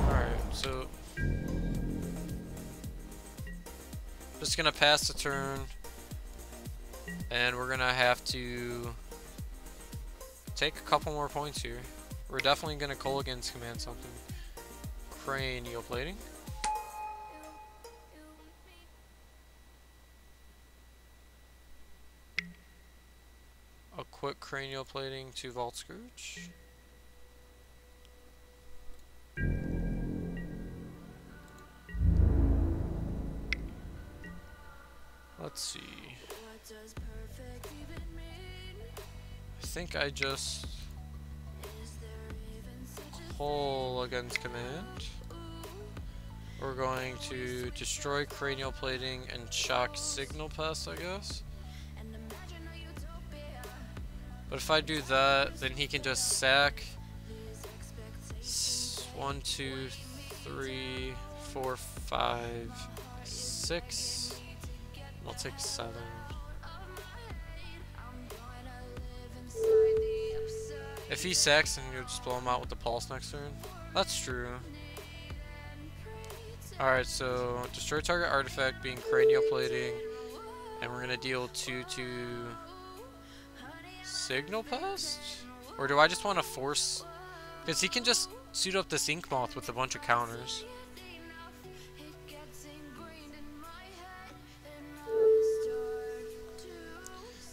Alright, so... just gonna pass the turn. And we're gonna have to take a couple more points here. We're definitely gonna Kolaghan's command something. Cranial Plating. A quick Cranial Plating to Vault Scourge. Let's see. I think I just Kolaghan's command. We're going to destroy Cranial Plating and shock Signal Pest, I guess. But if I do that, then he can just sack 1, 2, 3, 4, 5, 6. I'll take 7. If he sacks, then you'll just blow him out with the Pulse next turn. That's true. Alright, so destroy target artifact being Cranial Plating. And we're gonna deal 2 to Signal Pest? Or do I just want to force... because he can just suit up this Ink Moth with a bunch of counters.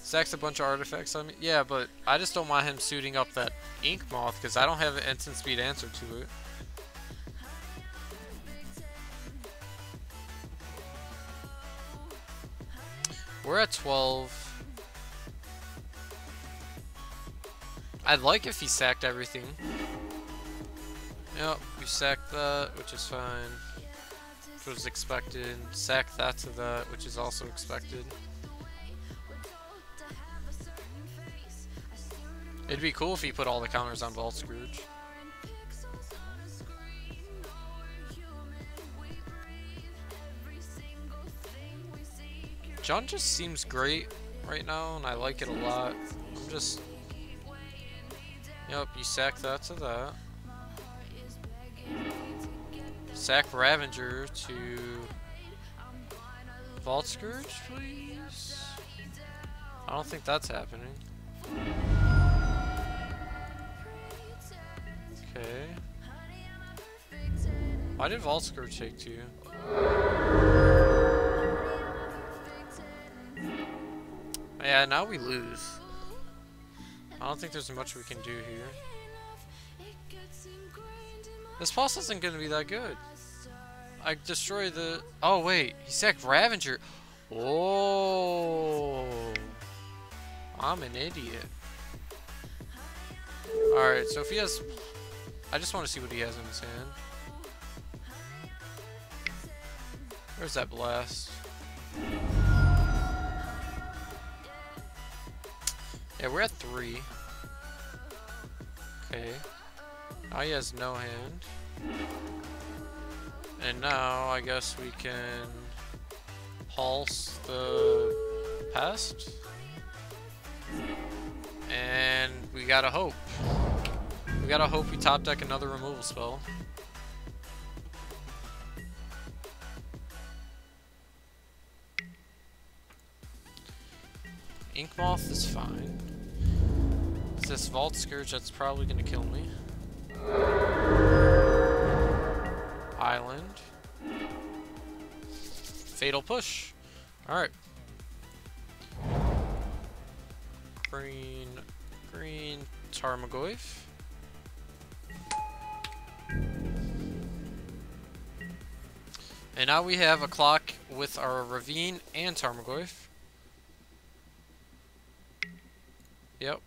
Sacks a bunch of artifacts on me. Yeah, but I just don't want him suiting up that Ink Moth because I don't have an instant speed answer to it. We're at 12. I'd like if he sacked everything. Yep, we sacked that, which is fine. Which was expected. Sack that to that, which is also expected. It'd be cool if he put all the counters on Vault Scrooge. John just seems great right now, and I like it a lot. I'm just... Yep, you sack that to that. Sack Ravager to... Vault Scrooge, please? I don't think that's happening. Okay. Why did Vault Scrooge take 2? Yeah, now we lose. I don't think there's much we can do here. This boss isn't gonna be that good. I destroyed the... Oh wait, he sacked Ravager. Oh, I'm an idiot. Alright, so if he has... I just want to see what he has in his hand. Where's that blast? Yeah, we're at 3. Okay. Now he has no hand. And now I guess we can pulse the pest. And we gotta hope. We gotta hope we top deck another removal spell. Ink Moth is fine. It's this Vault Scourge that's probably gonna kill me. Island. Fatal Push. Alright. Green Tarmogoyf. And now we have a clock with our Ravine and Tarmogoyf. Yep.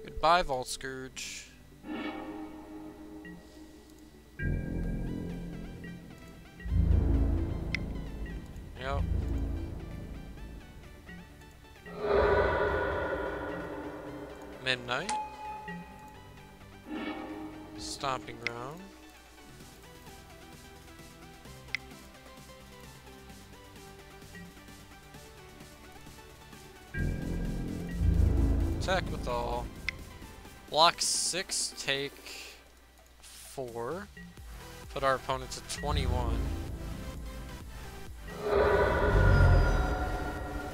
Goodbye, Vault Scourge. Yep. Midnight. Stomping Ground. Attack with all. Block 6, take 4. Put our opponent to 21. We're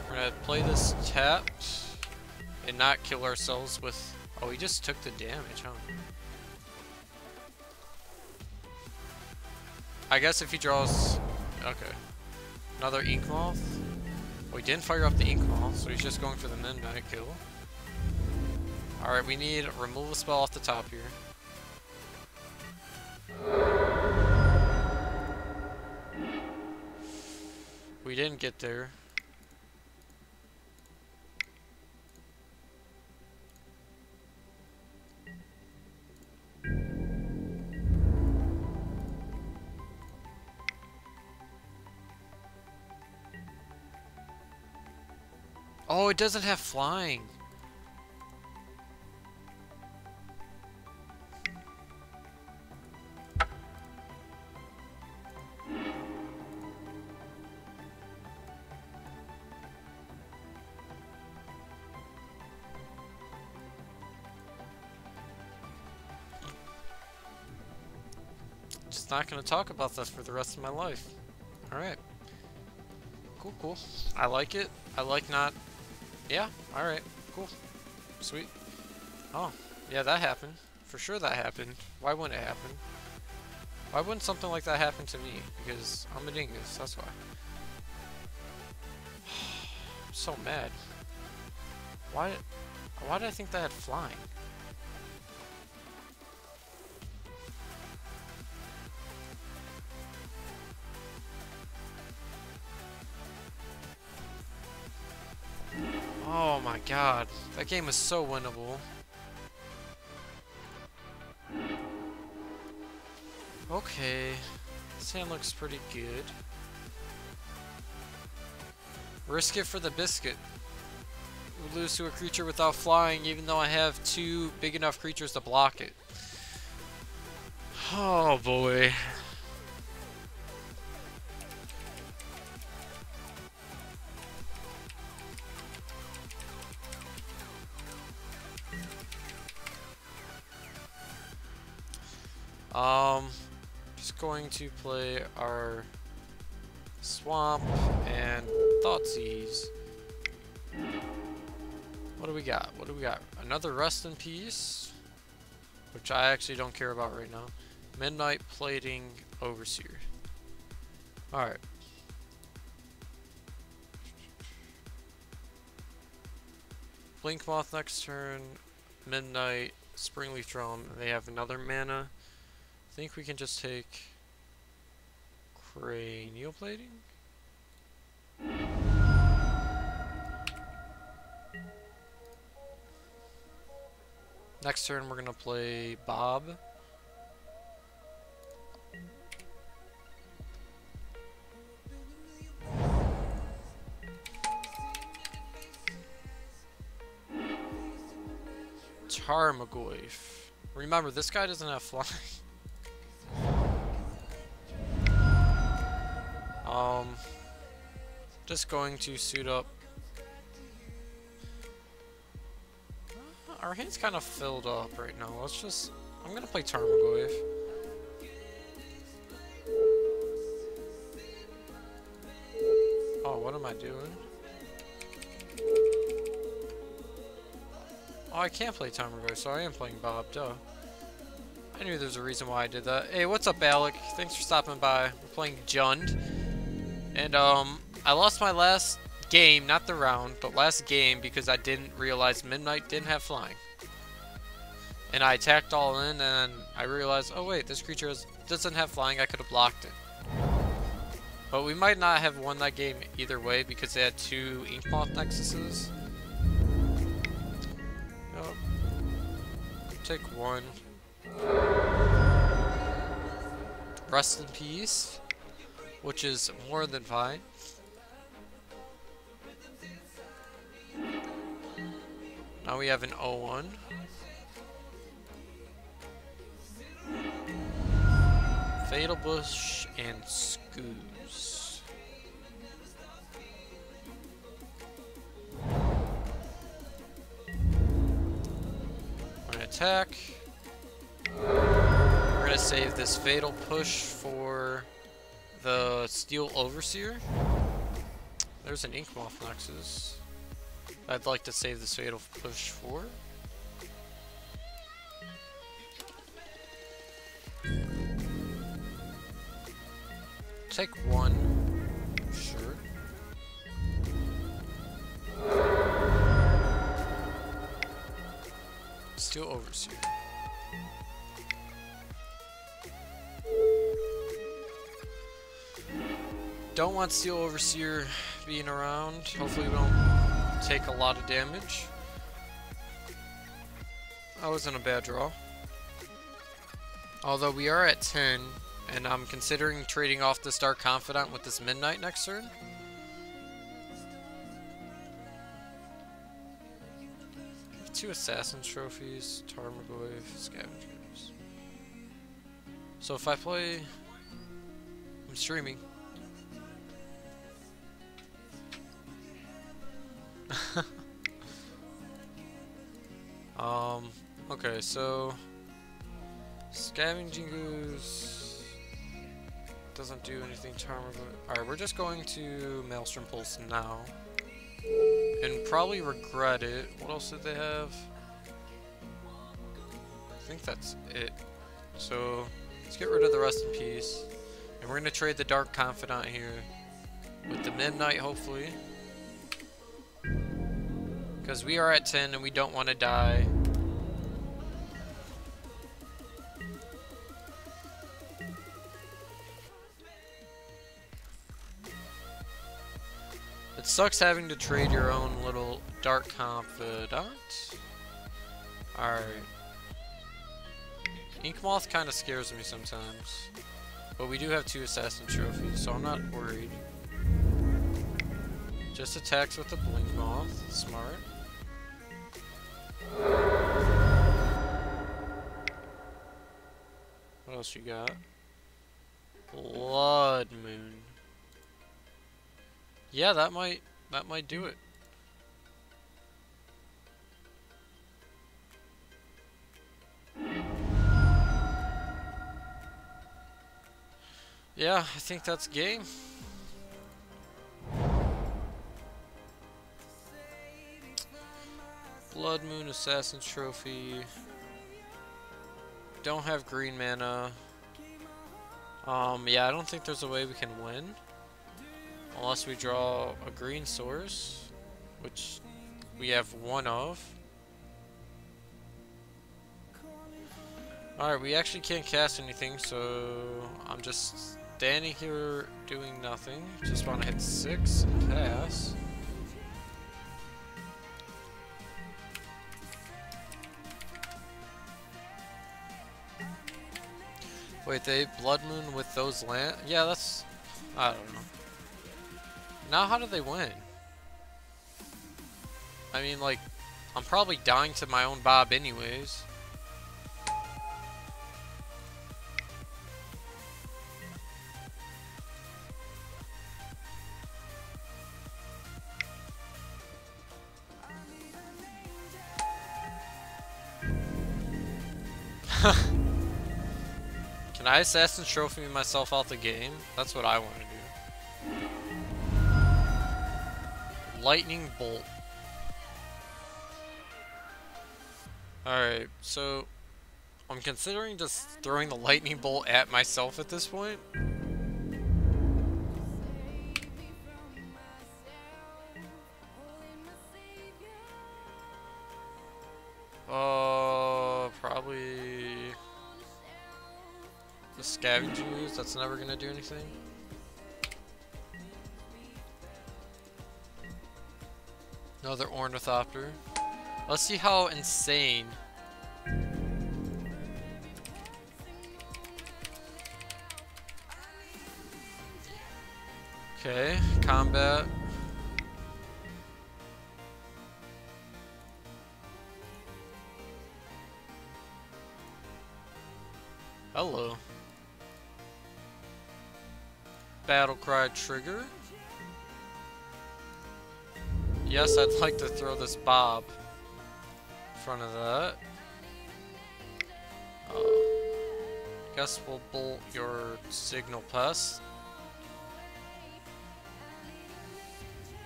gonna play this tapped and not kill ourselves with... Oh, he just took the damage, huh? I guess if he draws... Okay. Another Ink Moth. Well, he didn't fire up the Ink Moth, so he's just going for the Midnight kill. Alright, we need a removal spell off the top here. We didn't get there. Oh, it doesn't have flying. Just not gonna talk about this for the rest of my life. Alright. Cool, cool. I like it. I like not... Yeah, alright. Cool. Sweet. Oh, yeah, that happened. For sure that happened. Why wouldn't it happen? Why wouldn't something like that happen to me? Because I'm a dingus, that's why. I'm so mad. Why did I think that had flying? Oh my god, that game is so winnable. Okay, this hand looks pretty good. Risk it for the biscuit. We lose to a creature without flying, even though I have 2 big enough creatures to block it. Oh boy. Just going to play our Swamp and Thoughtseize. What do we got? What do we got? Another Rest in Peace, which I actually don't care about right now. Midnight Plating Overseer. Alright. Blink Moth next turn. Midnight, Springleaf Drum. They have another mana. I think we can just take Cranial Plating. Next turn we're gonna play Bob. Tarmogoyf. Remember, this guy doesn't have flying. Just going to suit up. Our hand's kind of filled up right now. Let's just... I'm gonna play Tarmogoyf. Oh, what am I doing? Oh, I can't play Tarmogoyf, so I am playing Bob, duh. I knew there's a reason why I did that. Hey, what's up, Alec? Thanks for stopping by. We're playing Jund. And, I lost my last game, not the round, but last game because I didn't realize Midnight didn't have flying. And I attacked all in, and I realized, oh wait, this creature doesn't have flying, I could have blocked it. But we might not have won that game either way because they had 2 Inkmoth Nexuses. Yep. Take 1. Rest in Peace, which is more than fine. Now we have an 0-1. Fatal Bush and Scoos. We're gonna attack. We're gonna save this Fatal Push for the Steel Overseer. There's an Inkmoth Nexus I'd like to save this Fatal Push for. Take 1, sure. Steel Overseer. Don't want Steel Overseer being around. Hopefully we don't take a lot of damage. That wasn't a bad draw. Although we are at 10, and I'm considering trading off this Dark Confidant with this Midnight next turn. We have 2 Assassin's Trophies, Tarmogoyf, Scavengers. So if I play... I'm streaming. Okay, so Scavenging Goose doesn't do anything. Alright, we're just going to Maelstrom Pulse now. And probably regret it. What else did they have? I think that's it. So let's get rid of the Rest in Peace. And we're gonna trade the Dark Confidant here with the Midnight, hopefully. Because we are at 10 and we don't want to die. It sucks having to trade your own little Dark Confidant. Alright. Inkmoth kind of scares me sometimes. But we do have 2 Assassin Trophies, so I'm not worried. Just attacks with the blink moth. Smart. What else you got? Blood moon. Yeah, that might do it. Yeah, I think that's game. Blood Moon Assassin's Trophy. Don't have green mana. Yeah, I don't think there's a way we can win. Unless we draw a green source. Which we have one of. Alright, we actually can't cast anything, so I'm just standing here doing nothing. Just want to hit 6 and pass. Wait, they Blood Moon with those land? Yeah, that's... I don't know. Now how do they win? I mean, like, I'm probably dying to my own Bob anyways. Can I Assassin's Trophy myself out the game? That's what I want to do. Lightning Bolt. Alright, so I'm considering just throwing the Lightning Bolt at myself at this point. Probably the Scavenging Ooze. That's never gonna do anything. Another Ornithopter. Let's see how insane. Okay, combat. Hello. Battle Cry trigger. Yes, I'd like to throw this Bob in front of that. Guess we'll bolt your Signal Pest.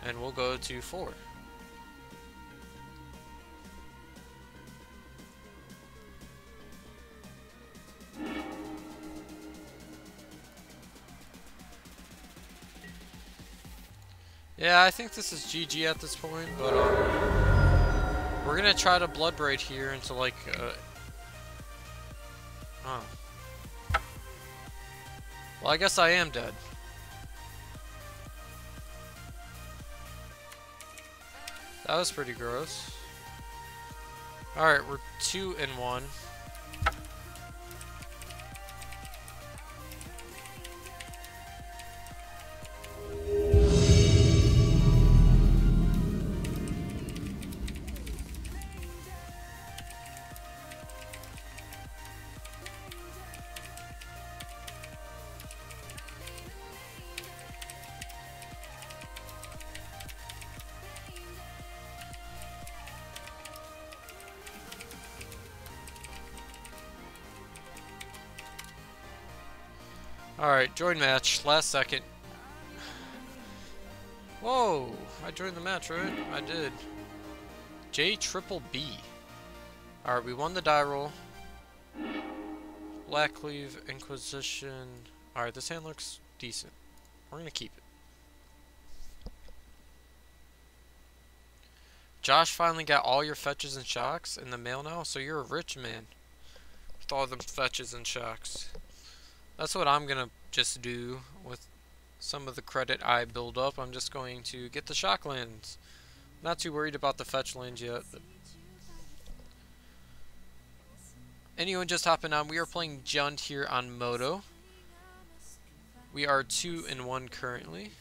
And we'll go to 4. Yeah, I think this is GG at this point, but we're gonna try to Blood Braid here into like oh. Well, I guess I am dead. That was pretty gross. Alright, we're 2-1. Alright, join match. Last second. Whoa! I joined the match, right? I did. J-triple-B. Alright, we won the die roll. Blackcleave, Inquisition. Alright, this hand looks decent. We're gonna keep it. Josh finally got all your fetches and shocks in the mail now, so you're a rich man. With all them fetches and shocks. That's what I'm gonna just do with some of the credit I build up. I'm just going to get the shock lands. Not too worried about the fetch lands yet. But anyone just hopping on, we are playing Jund here on Moto. We are 2-1 currently.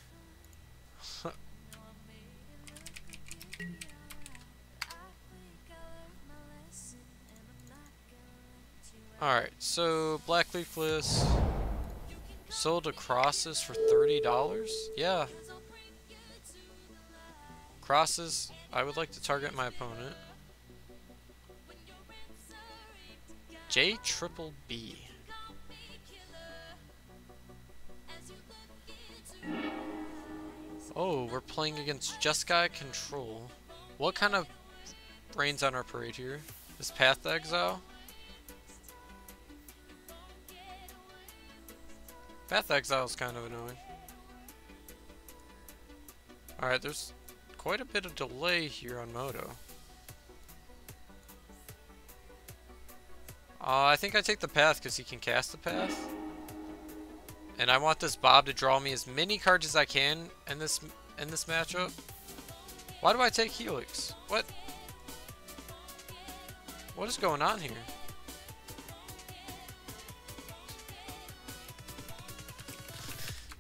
Alright, so Black Leafless sold crosses for $30? Yeah. Crosses, I would like to target my opponent. J triple B. Oh, we're playing against Just Guy Control. What kind of rains on our parade here? Is Path Exile? Path Exile is kind of annoying. Alright, there's quite a bit of delay here on Moto. I think I take the Path because he can cast the Path. And I want this Bob to draw me as many cards as I can in this matchup. Why do I take Helix? What? What is going on here?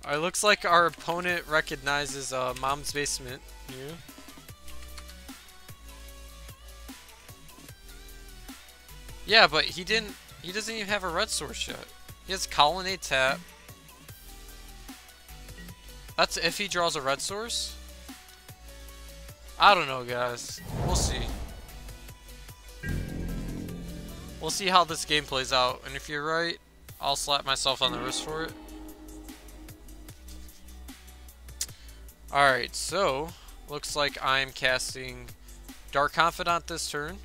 It looks like our opponent recognizes Mom's Basement here. Yeah, but he doesn't even have a red source yet. He has Colonnade tap. That's if he draws a red source. I don't know, guys. We'll see. We'll see how this game plays out. And if you're right, I'll slap myself on the wrist for it. Alright, so looks like I'm casting Dark Confidant this turn.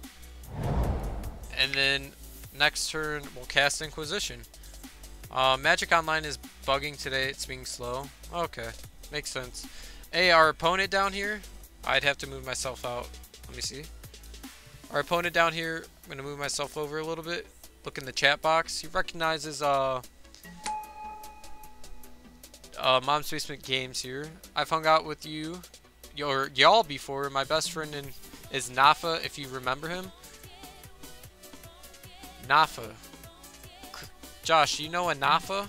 And then next turn we'll cast Inquisition. Magic Online is bugging today, it's being slow. Okay, makes sense. Hey, our opponent down here, I'd have to move myself out. Let me see. Our opponent down here, I'm going to move myself over a little bit. Look in the chat box. He recognizes Mom's Basement Games here. I've hung out with y'all before. My best friend is Nafa, if you remember him. Nafa. Josh, you know a Nafa?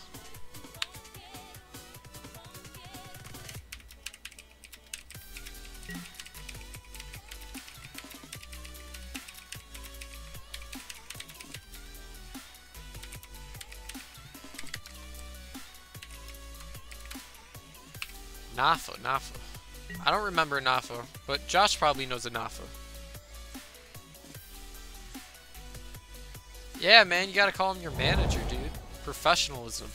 Nafa. I don't remember Nafa, but Josh probably knows a Nafa. Yeah, man, you gotta call him your manager, dude. Professionalism.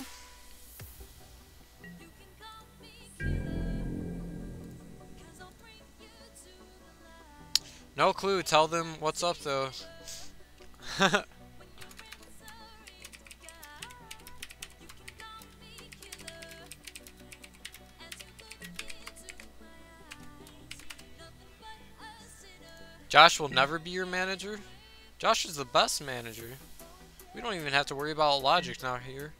No clue. Tell them what's up, though. Josh will never be your manager? Josh is the best manager. We don't even have to worry about logic now here.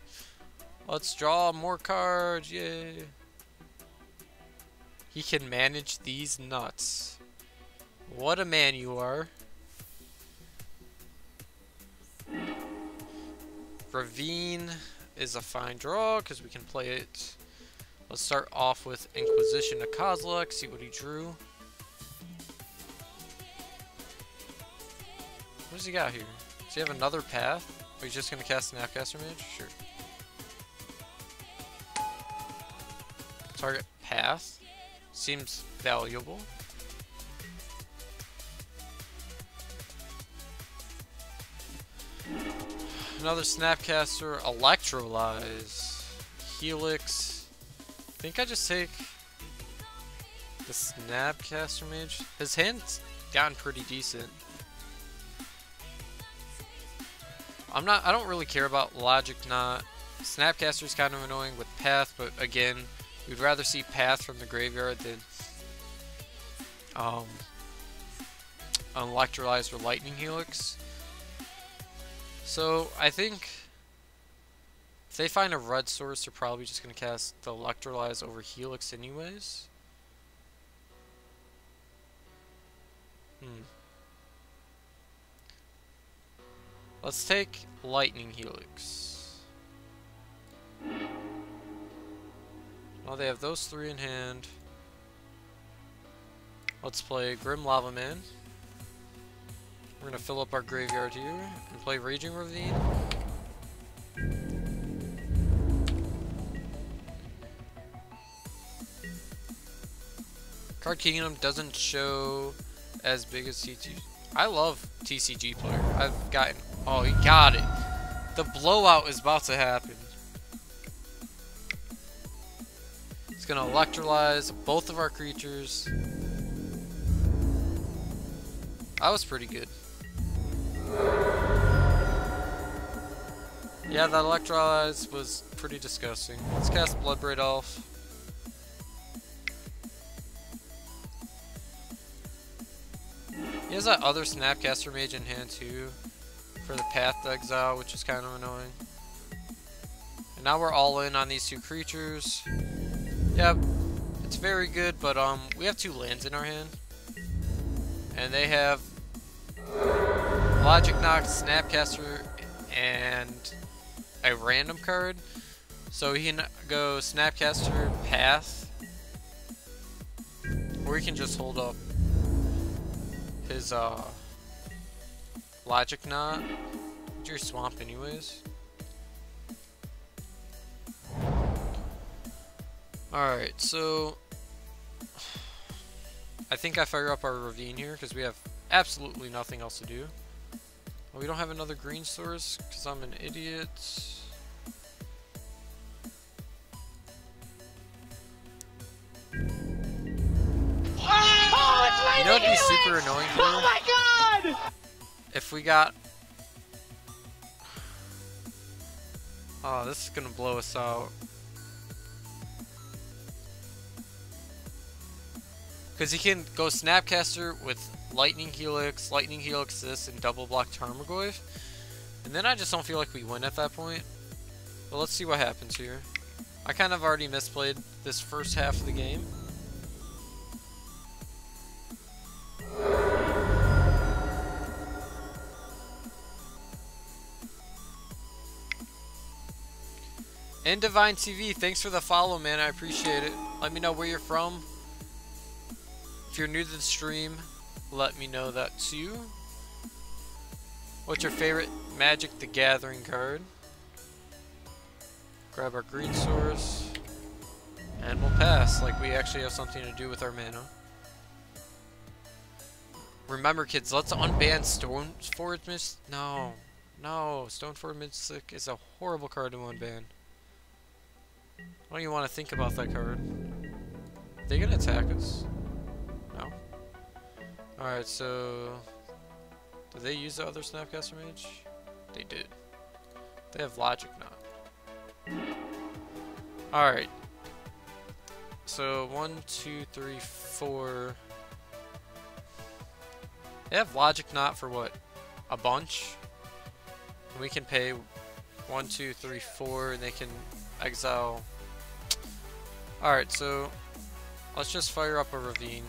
Let's draw more cards, yay. He can manage these nuts. What a man you are. Ravine is a fine draw because we can play it. Let's start off with Inquisition of Kozilek, see what he drew. What does he got here? Does he have another path? Or he's just going to cast Snapcaster Mage? Sure. Target path. Seems valuable. Another Snapcaster. Electrolyze. Helix. I think I just take the Snapcaster Mage. His hand's gotten pretty decent. I don't really care about Logic Knot. Snapcaster's kind of annoying with Path, but again, we'd rather see Path from the graveyard than Electrolyze or Lightning Helix. So I think if they find a red source, they're probably just going to cast the Electrolyze over Helix anyways. Let's take Lightning Helix. Well, they have those three in hand. Let's play Grim Lava Man. We're gonna fill up our graveyard here and play Raging Ravine. Card Kingdom doesn't show as big as TCG. I love TCG player. I've gotten... Oh, he got it. The blowout is about to happen. It's going to electrolyze both of our creatures. That was pretty good. Yeah, that electrolyze was pretty disgusting. Let's cast Bloodbraid Elf. He has that other Snapcaster Mage in hand too for the Path to Exile, which is kind of annoying. And now we're all in on these two creatures. Yeah, it's very good, but we have 2 lands in our hand. And they have Logic Knock, Snapcaster, and a random card. So he can go Snapcaster, Path, or he can just hold up his Logic Knot. It's your swamp anyways. Alright, so I think I fire up our Ravine here because we have absolutely nothing else to do. Well, we don't have another green source because I'm an idiot. You know what'd be super annoying here? Oh my god! If we got... Oh, this is gonna blow us out. Because he can go Snapcaster with Lightning Helix this, and double block Tarmogoyf. And then I just don't feel like we win at that point. But let's see what happens here. I kind of already misplayed this first half of the game. And Divine TV, thanks for the follow, man. I appreciate it. Let me know where you're from. If you're new to the stream, let me know that too. What's your favorite Magic the Gathering card? Grab our green source. And we'll pass, like we actually have something to do with our mana. Remember kids, let's unban Stoneforge Mystic. No. Stoneforge Mystic is a horrible card to unban. I don't even want to think about that card. Are they gonna attack us? No. Alright, so... Did they use the other Snapcaster Mage? They did. They have Logic Knot. Alright. So, 1, 2, 3, 4... They have Logic Knot for what? A bunch? And we can pay 1, 2, 3, 4, and they can exile... Alright, so... Let's just fire up a Ravine.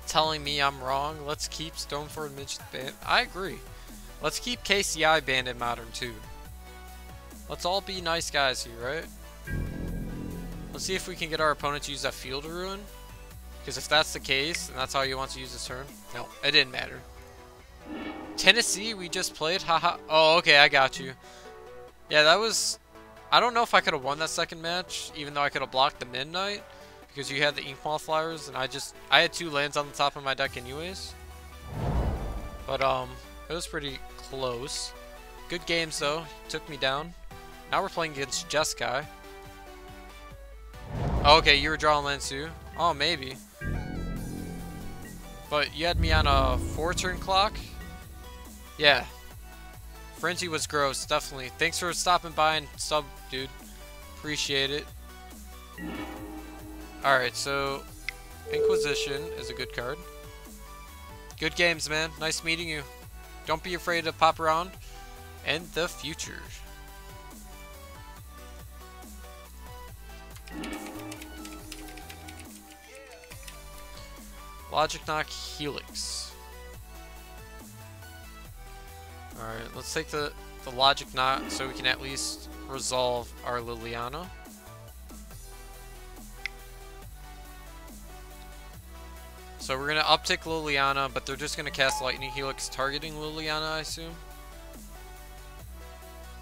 Telling me I'm wrong. Let's keep Stoneforge Midget banned. I agree. Let's keep KCI banned in Modern too. Let's all be nice guys here, right? Let's see if we can get our opponent to use that Field Ruin. Because if that's the case, and that's how you want to use this turn, no, it didn't matter. Tennessee, we just played, haha. Oh, okay, I got you. Yeah, that was... I don't know if I could have won that second match, even though I could have blocked the Midnight. Because you had the Inkmoth Flowers, and I had 2 lands on the top of my deck anyways. But, it was pretty close. Good games, though. Took me down. Now we're playing against Jeskai. Oh, okay, you were drawing lands too? Oh, maybe. But you had me on a 4-turn clock? Yeah. Frenzy was gross, definitely. Thanks for stopping by and sub, dude. Appreciate it. Alright, so Inquisition is a good card. Good games, man. Nice meeting you. Don't be afraid to pop around in the future. Logic Knock Helix. Alright, let's take the Logic Knot so we can at least resolve our Liliana. So we're going to uptick Liliana, but they're just going to cast Lightning Helix targeting Liliana, I assume.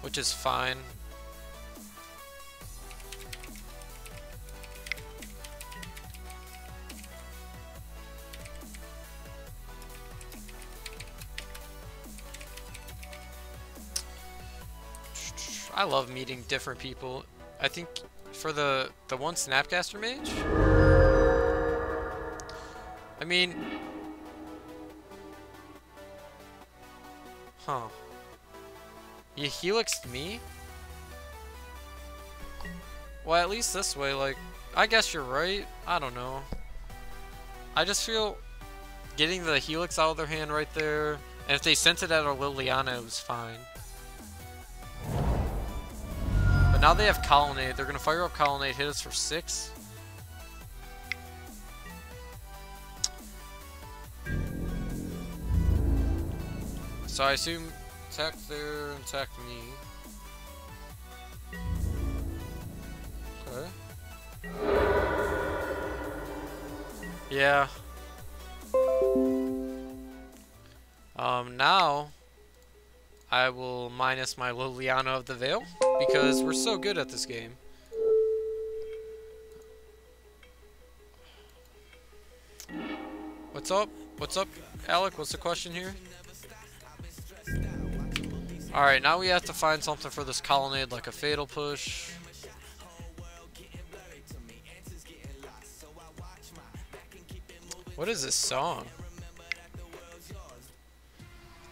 Which is fine. I love meeting different people. I think for the one Snapcaster Mage, I mean, huh? You helixed me? Well, at least this way, like, I guess you're right. I don't know. I just feel getting the helix out of their hand right there, and if they sent it at a Liliana, it was fine. But now they have Colonnade. They're gonna fire up Colonnade, hit us for 6. So I assume attack there and attack me. Okay. Yeah. Now I will minus my Liliana of the Veil because we're so good at this game. What's up? What's up, Alec? What's the question here? Alright, now we have to find something for this Colonnade, like a Fatal Push. What is this song?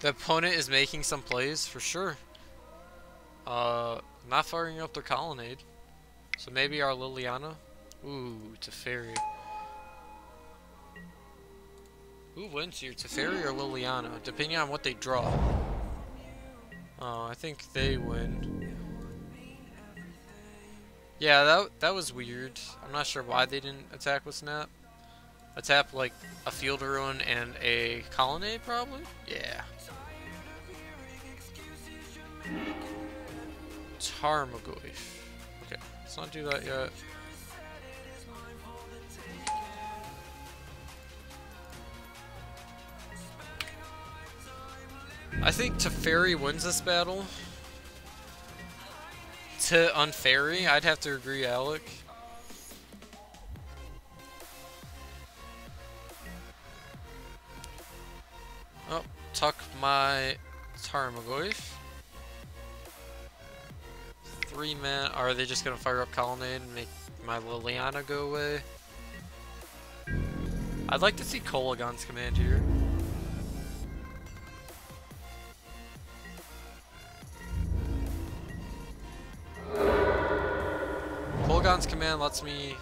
The opponent is making some plays, for sure. Not firing up their Colonnade. So maybe our Liliana? Ooh, Teferi. Who wins here, Teferi or Liliana? Depending on what they draw. Oh, I think they win. Yeah, that was weird. I'm not sure why they didn't attack with Snap. Attack like a Field Ruin and a Colonnade, probably? Yeah. Tarmogoyf. Okay, let's not do that yet. I think Teferi wins this battle. To Unfairy, I'd have to agree, Alec. Oh, tuck my Tarmogoyf. 3 man. Are they just gonna fire up Colonnade and make my Liliana go away? I'd like to see Kolaghan's command here. Kolaghan's command lets me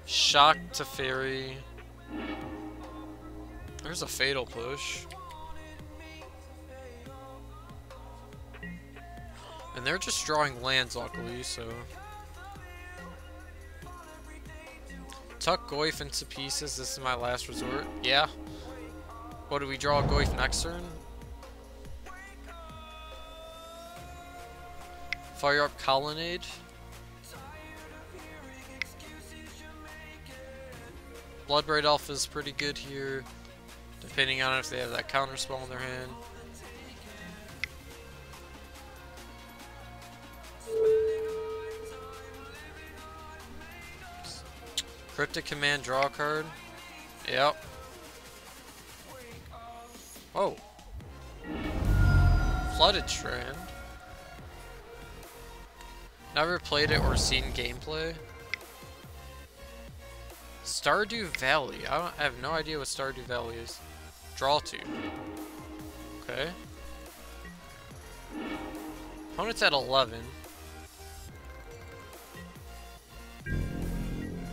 shock Teferi. There's a Fatal Push. And they're just drawing lands, luckily, so... Tuck Goyf into pieces, this is my last resort. Yeah. What, do we draw a Goyf next turn? Fire up Colonnade. Bloodbraid Elf is pretty good here, depending on if they have that counter spell in their hand. Cryptic Command, draw a card. Yep. Oh. Flooded Strand. Never played it or seen gameplay. Stardew Valley. I have no idea what Stardew Valley is. Draw 2. Okay. Opponent's at 11.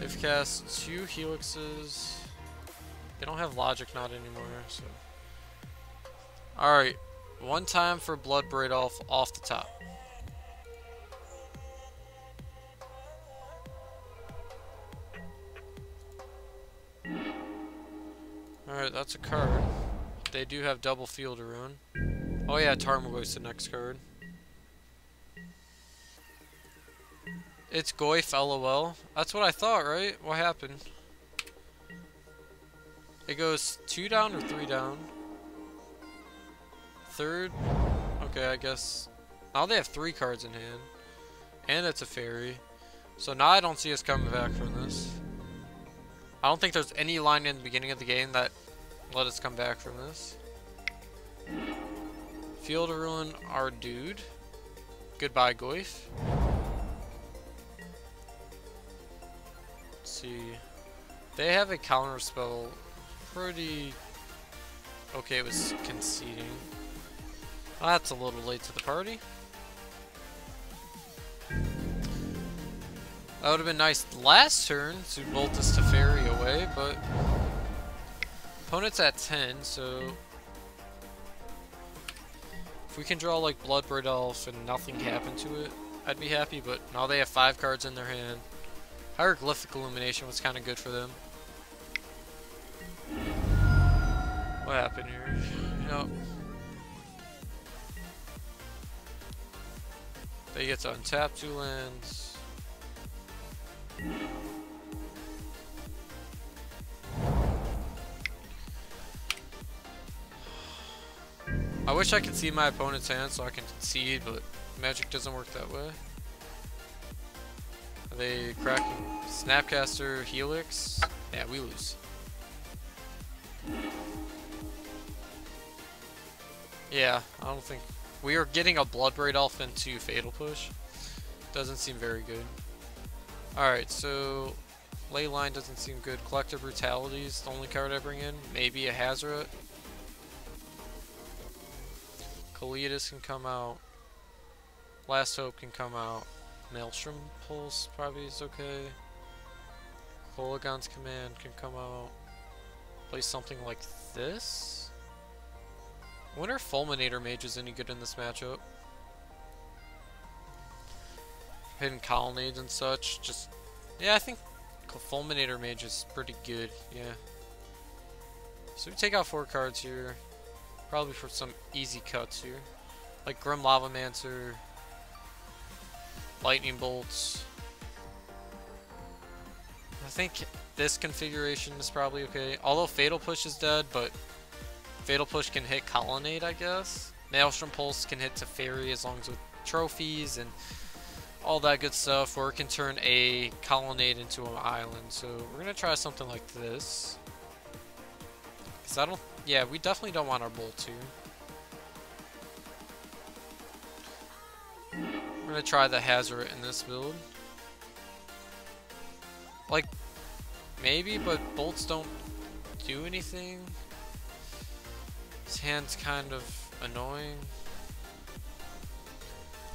They've cast 2 Helixes. They don't have Logic Knot anymore, so... Alright. One time for Bloodbraid off the top. Alright, that's a card. They do have double Field Ruin. Oh yeah, Tarmogoyf's the next card. It's Goyf, LOL. That's what I thought, right? What happened? It goes 2 down or 3 down? Third? Okay, I guess. Now they have 3 cards in hand. And it's a fairy. So now I don't see us coming back from this. I don't think there's any line in the beginning of the game that let us come back from this. Field Ruin our dude. Goodbye, Goif. Let's see. They have a counter spell pretty okay with conceding. Well, that's a little late to the party. That would have been nice last turn to bolt this Teferi away, but opponent's at 10, so if we can draw like Bloodbraid Elf and nothing happened to it, I'd be happy, but now they have 5 cards in their hand. Hieroglyphic Illumination was kind of good for them. What happened here? Yep. They get to untap 2 lands. I wish I could see my opponent's hand so I can concede, but Magic doesn't work that way. Are they cracking Snapcaster, Helix? Yeah, we lose. Yeah, I don't think... We are getting a Bloodbraid Elf into Fatal Push. Doesn't seem very good. Alright, so... Leyline doesn't seem good. Collective Brutality is the only card I bring in. Maybe a Hazoret. Kalidas can come out. Last Hope can come out. Maelstrom Pulse probably is okay. Polygon's Command can come out. Play something like this? I wonder if Fulminator Mage is any good in this matchup. Hidden Colonnades and such. Just, yeah, I think Fulminator Mage is pretty good, yeah. So we take out 4 cards here. Probably for some easy cuts here. Like Grim Lavamancer. Lightning Bolts. I think this configuration is probably okay. Although Fatal Push is dead, but Fatal Push can hit Colonnade, I guess. Maelstrom Pulse can hit Teferi as long as with trophies and all that good stuff. Or it can turn a Colonnade into an island. So we're going to try something like this. Because I don't... Yeah, we definitely don't want our bolts here. We're going to try the Hazoret in this build. Like, maybe, but bolts don't do anything. His hand's kind of annoying.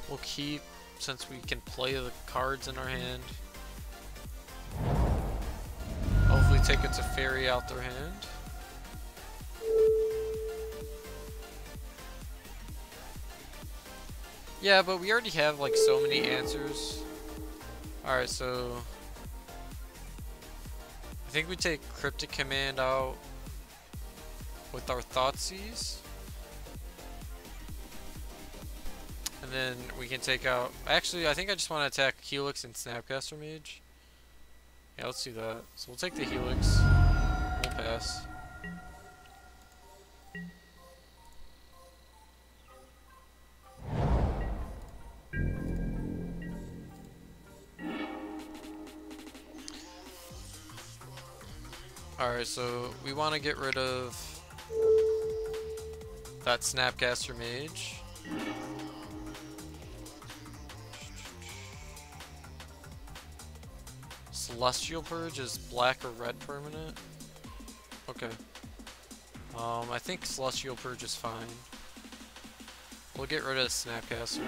We'll keep, since we can play the cards in our hand. Hopefully take it to Teferi out their hand. Yeah, but we already have like so many answers. Alright, so I think we take Cryptic Command out with our Thoughtseize. And then we can take out... Actually, I think I just want to attack Helix and Snapcaster Mage. Yeah, let's do that. So we'll take the Helix. We'll pass. Alright, so we want to get rid of that Snapcaster Mage. Celestial Purge is black or red permanent? Okay. I think Celestial Purge is fine. We'll get rid of Snapcaster.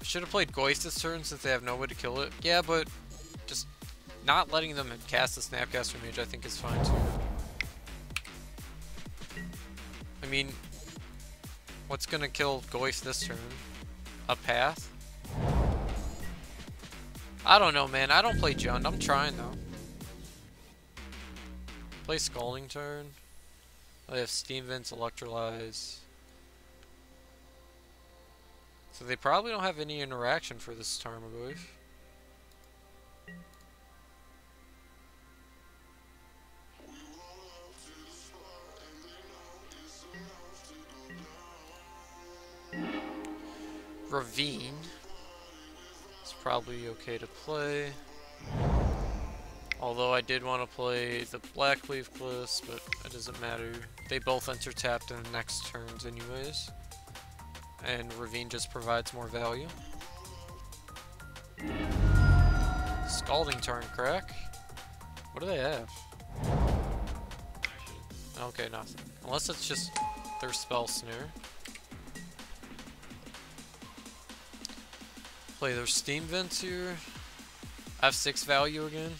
Should have played Goist this turn since they have no way to kill it. Yeah, but just not letting them cast the Snapcaster Mage I think is fine too. I mean, what's gonna kill Goist this turn? A Path? I don't know, man. I don't play Jund. I'm trying though. Play Scalding turn. They have Steam Vents, Electrolyze. So they probably don't have any interaction for this Tarmogoyf. Ravine. It's probably okay to play. Although I did want to play the Black Wave Cliffs, but it doesn't matter. They both enter tapped in the next turns anyways. And Ravine just provides more value. Scalding Tarn Crack. What do they have? Okay, nothing. Unless it's just their Spell Snare. Play their Steam Vents here. F6 value again.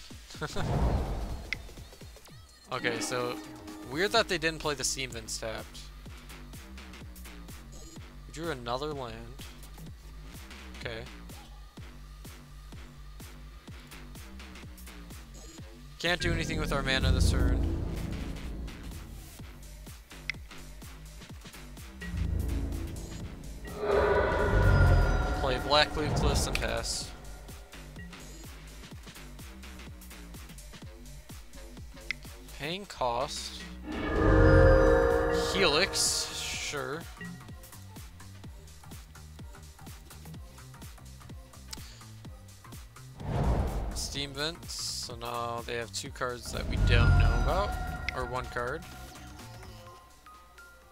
Okay, so weird that they didn't play the Steam Vents tapped. We drew another land. Okay. Can't do anything with our mana this turn. Play Black Wave Cliffs and pass. Paying cost. Helix, sure. Steam Vents, so now they have 2 cards that we don't know about, or 1 card.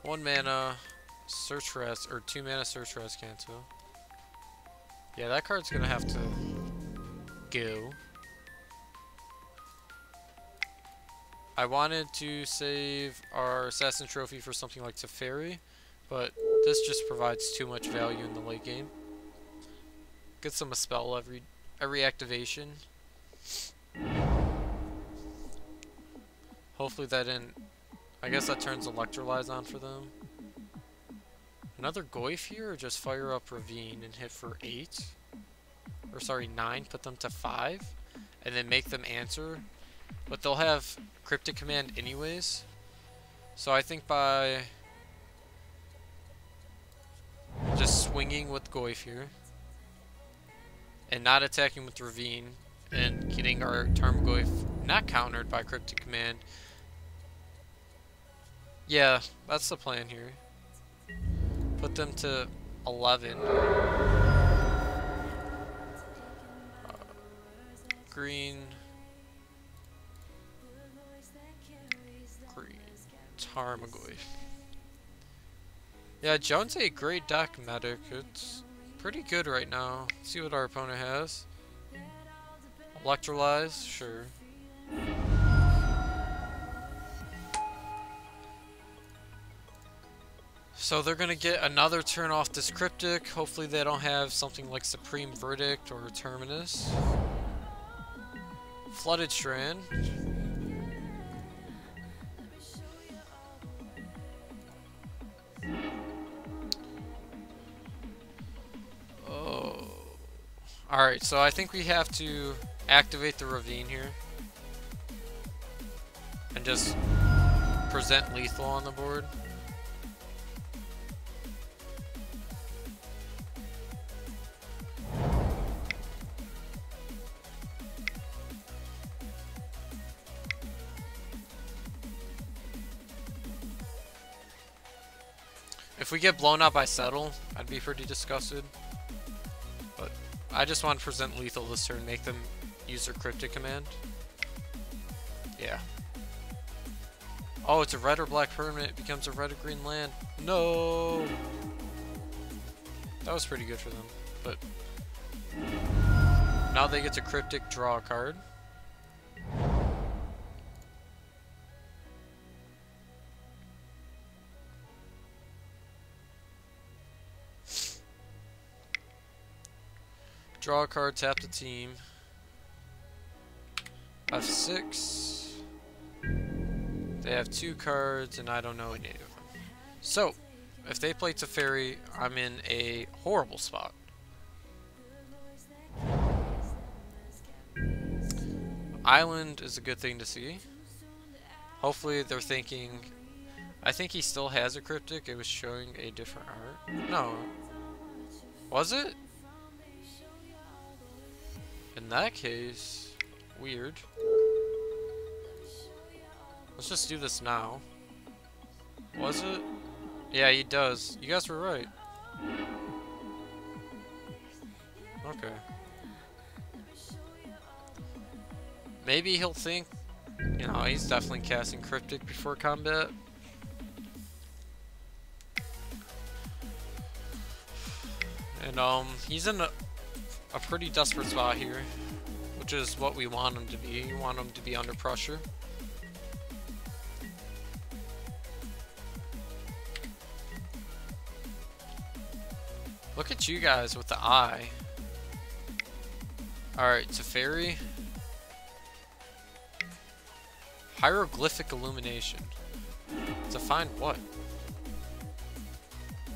1 mana, Search Rest, or 2 mana Search Rest cancel. Yeah, that card's gonna have to go. I wanted to save our Assassin Trophy for something like Teferi, but this just provides too much value in the late game. Gets them a spell every activation. Hopefully that didn't... I guess that turns Electrolyze on for them. Another Goyf here, or just fire up Ravine and hit for 8? Or sorry, 9, put them to 5, and then make them answer. But they'll have Cryptic Command anyways. So I think by just swinging with Goyf here, and not attacking with Ravine, and getting our Tarmogoyf not countered by Cryptic Command. Yeah, that's the plan here. Put them to 11. Green. Green. Tarmogoyf. Yeah, Jones a great deck medic. It's pretty good right now. Let's see what our opponent has. Electrolyze, sure. So they're gonna get another turn off this Cryptic. Hopefully they don't have something like Supreme Verdict or Terminus. Flooded Strand. Oh. Alright, so I think we have to activate the Ravine here. And just present lethal on the board. If we get blown out by Settle, I'd be pretty disgusted. But I just want to present lethal this turn, make them use their Cryptic Command. Yeah. Oh, it's a red or black permanent. It becomes a red or green land. No! That was pretty good for them. But now they get to Cryptic, draw a card. Draw a card, tap the team. F6. They have 2 cards, and I don't know any of them. So, if they play Teferi, I'm in a horrible spot. Island is a good thing to see. Hopefully they're thinking... I think he still has a Cryptic. It was showing a different art. No. Was it? In that case, weird. Let's just do this now. Was it? Yeah, he does. You guys were right. Okay. Maybe he'll think, you know, he's definitely casting Cryptic before combat. And he's in a pretty desperate spot here, which is what we want him to be. You want him to be under pressure. Look at you guys with the eye. Alright, Teferi. Hieroglyphic illumination. To find what?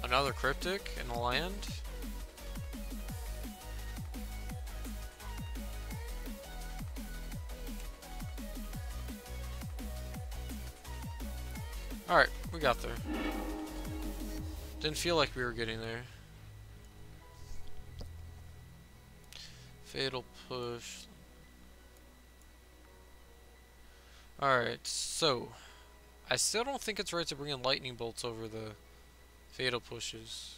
Another cryptic in the land? Alright, we got there. Didn't feel like we were getting there. Fatal push. Alright, so I still don't think it's right to bring in lightning bolts over the fatal pushes.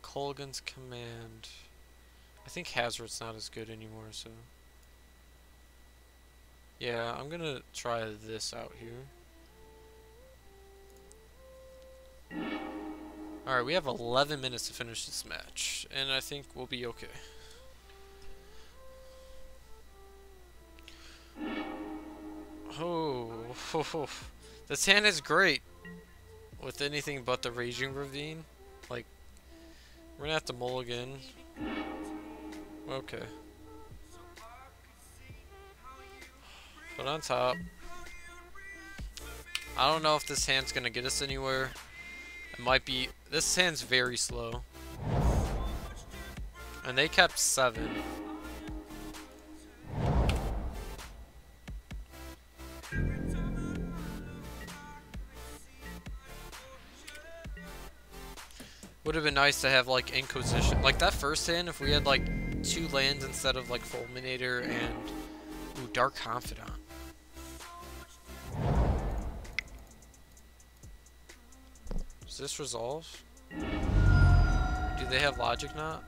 Colgan's command. I think Hazard's not as good anymore, so yeah, I'm gonna try this out here. Alright, we have 11 minutes to finish this match, and I think we'll be okay. Oh, this hand is great with anything but the Raging Ravine. Like, we're gonna have to mulligan. Okay. Put on top. I don't know if this hand's gonna get us anywhere. It might be. This hand's very slow. And they kept 7. Would have been nice to have like Inquisition. Like that first hand, if we had like 2 lands instead of like Fulminator and ooh, Dark Confidant. Does this resolve? Do they have Logic Knot?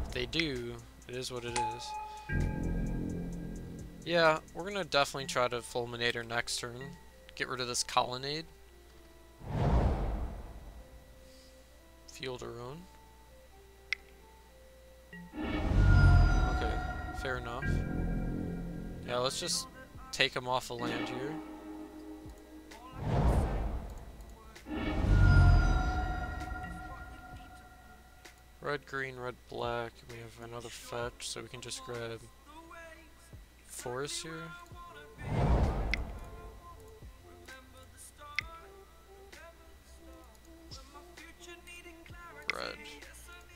If they do, it is what it is. Yeah, we're gonna definitely try to Fulminator next turn. Get rid of this Colonnade. Field our own. Okay, fair enough. Yeah, let's just take him off the land here. Red, green, red, black. We have another fetch, so we can just grab forest here. Red.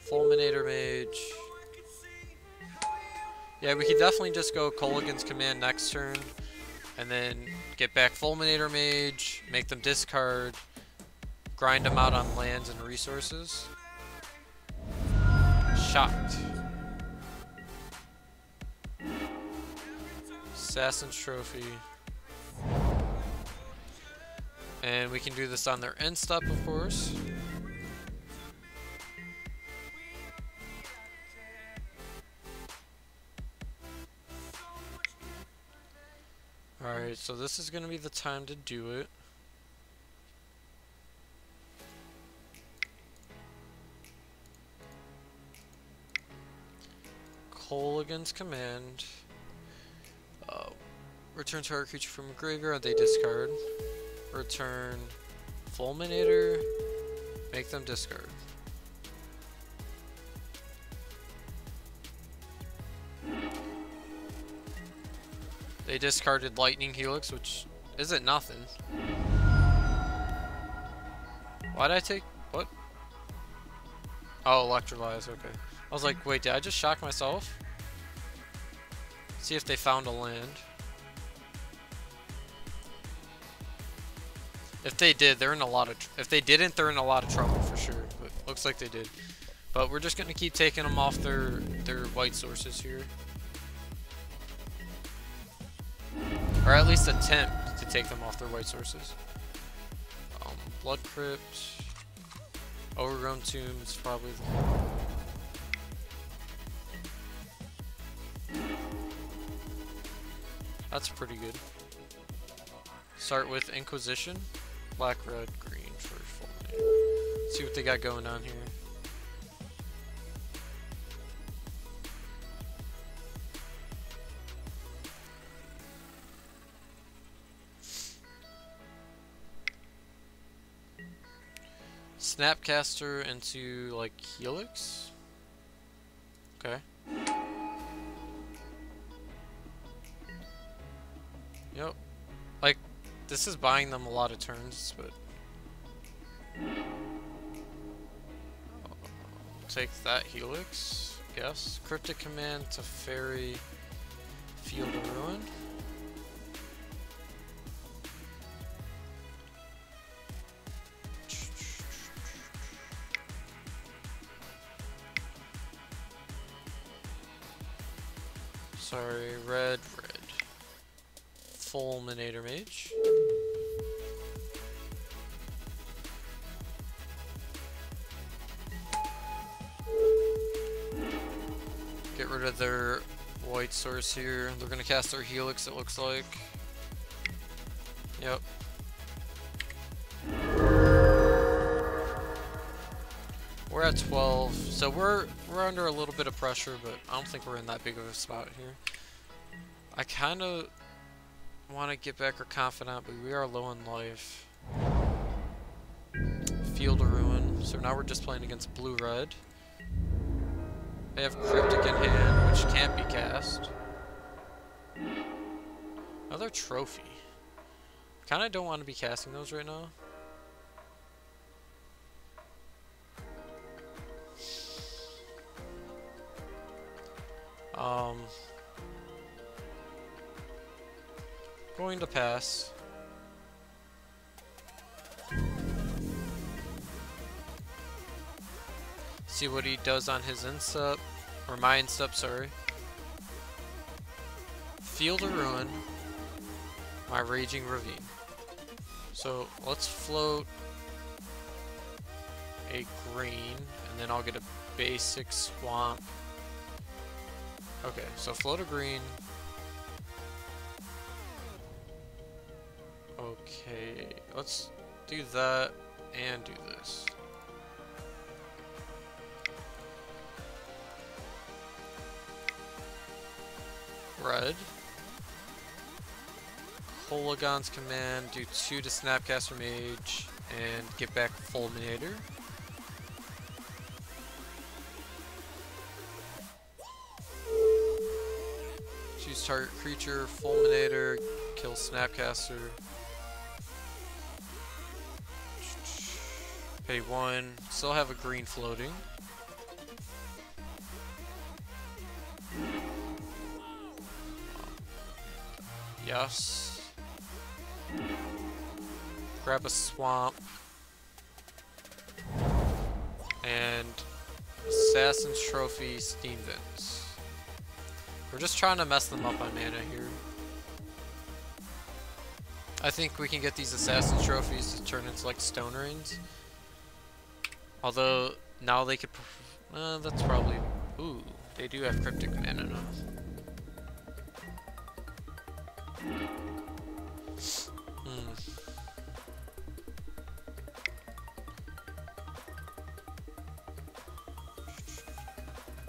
Fulminator Mage. Yeah, we could definitely just go Colgan's command next turn, and then get back Fulminator Mage, make them discard, grind them out on lands and resources. Shocked. Assassin's Trophy. And we can do this on their end step, of course. Alright, so this is going to be the time to do it. Colgan's command. Return target creature from a graveyard, they discard. Return Fulminator, make them discard. They discarded Lightning Helix, which isn't nothing. Why'd I take... what? Oh, Electrolyze, okay. I was like, wait, did I just shock myself? See if they found a land. If they did, they're in a lot of... if they didn't, they're in a lot of trouble for sure. But looks like they did. But we're just gonna keep taking them off their white sources here. Or at least attempt to take them off their white sources. Blood Crypt. Overgrown Tomb is probably That's pretty good. Start with Inquisition. Black, red, green for fulminator. See what they got going on here. Snapcaster into like Helix. Okay. Yep. Like, this is buying them a lot of turns, but take that Helix. Yes. Cryptic Command to Fairy Field of Ruin. Sorry, red. Fulminator Mage. Get rid of their white source here. They're gonna cast their Helix, it looks like. Yep. We're at 12, so we're under a little bit of pressure, but I don't think we're in that big of a spot here. I kind of want to get back our Confidant, but we are low in life. Field of Ruin. So now we're just playing against blue-red. They have Cryptic in hand, which can't be cast. Another Trophy. Kinda don't want to be casting those right now. Going to pass. See what he does on his instep, or my instep, sorry. Field of Ruin, my Raging Ravine. So let's float a green, and then I'll get a basic swamp. Okay, so float a green. Okay, let's do that and do this. Red. Hologon's Command, do 2 to Snapcaster Mage, and get back Fulminator. Choose target creature, Fulminator, kill Snapcaster. Pay 1, still have a green floating. Yes. Grab a swamp. And Assassin's Trophy Steam Vents. We're just trying to mess them up on mana here. I think we can get these Assassin's Trophies to turn into like Stone Rains. Although, now they could... that's probably... Ooh, they do have Cryptic mana now.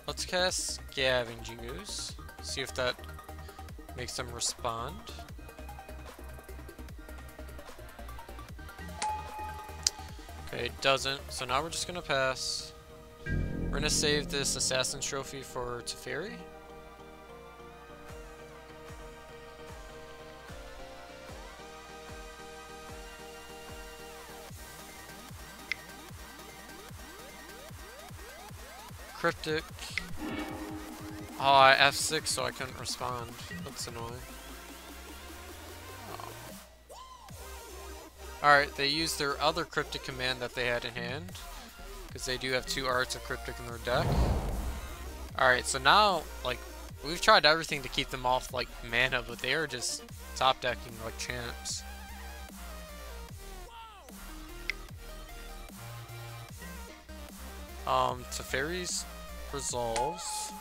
Let's cast Scavenging Ooze. See if that makes them respond. Okay, it doesn't. So now we're just gonna pass. We're gonna save this Assassin's Trophy for Teferi. Cryptic. Oh, I F6 so I couldn't respond. That's annoying. Oh. Alright, they used their other Cryptic command that they had in hand. Because they do have 2 arts of Cryptic in their deck. Alright, so now, like, we've tried everything to keep them off, like, mana, but they are just top decking like champs. Teferi's resolves.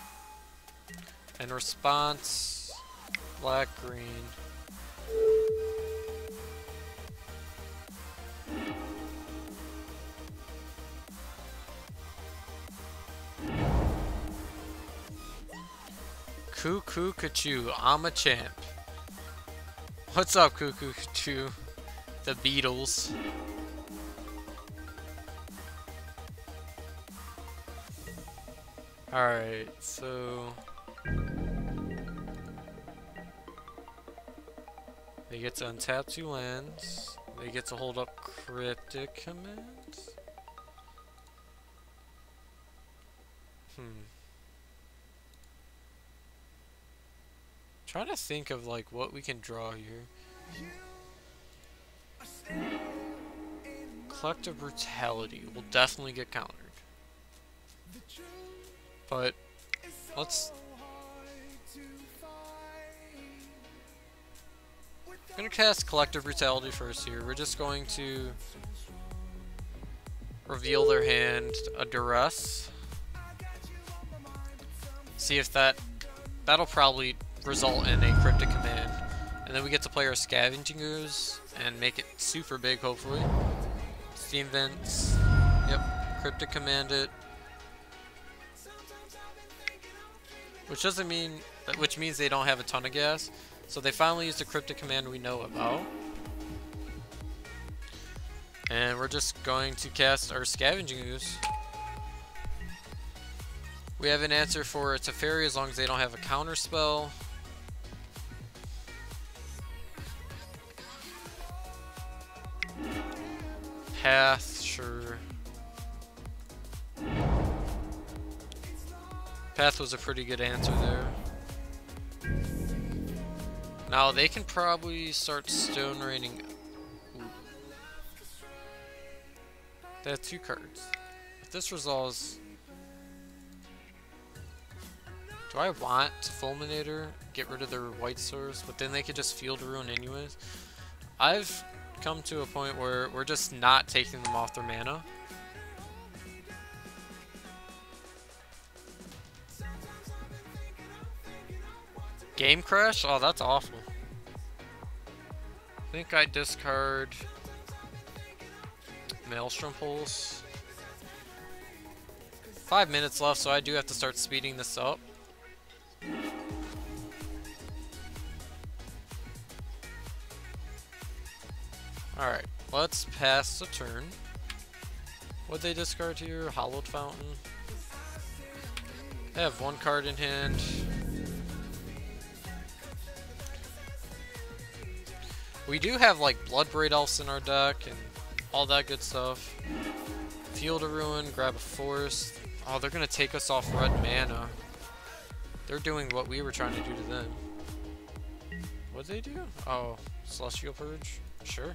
In response, Black, green. Cuckoo Cachoo, I'm a champ. What's up, Cuckoo Cachoo? The Beatles. Alright, so... they get to untap 2 lands. They get to hold up Cryptic Command. Trying to think of like what we can draw here. Collective Brutality will definitely get countered. But let's... I'm gonna cast Collective Brutality first here. We're just going to reveal their hand a Duress. See if that'll probably result in a Cryptic Command. And then we get to play our Scavenging Ooze and make it super big, hopefully. Steam Vents. Yep, Cryptic Command it. Which means they don't have a ton of gas. So they finally used a Cryptic Command we know about. And we're just going to cast our Scavenging Ooze. We have an answer for it's a fairy as long as they don't have a counter spell. Path, sure. Path was a pretty good answer there. Now they can probably start Stone Raining. Ooh. They have 2 cards. If this resolves... do I want Fulminator? Get rid of their white source, but then they could just Field Ruin anyways. I've come to a point where we're just not taking them off their mana. Game Crash? Oh, that's awful. I think I discard Maelstrom Pulse. 5 minutes left, so I do have to start speeding this up. Alright, let's pass the turn. What'd they discard here? Hallowed Fountain. They have 1 card in hand. We do have like Bloodbraid Elves in our deck and all that good stuff. Field of Ruin, grab a Forest. Oh, they're gonna take us off red mana. They're doing what we were trying to do to them. What'd they do? Oh, Celestial Purge? Sure.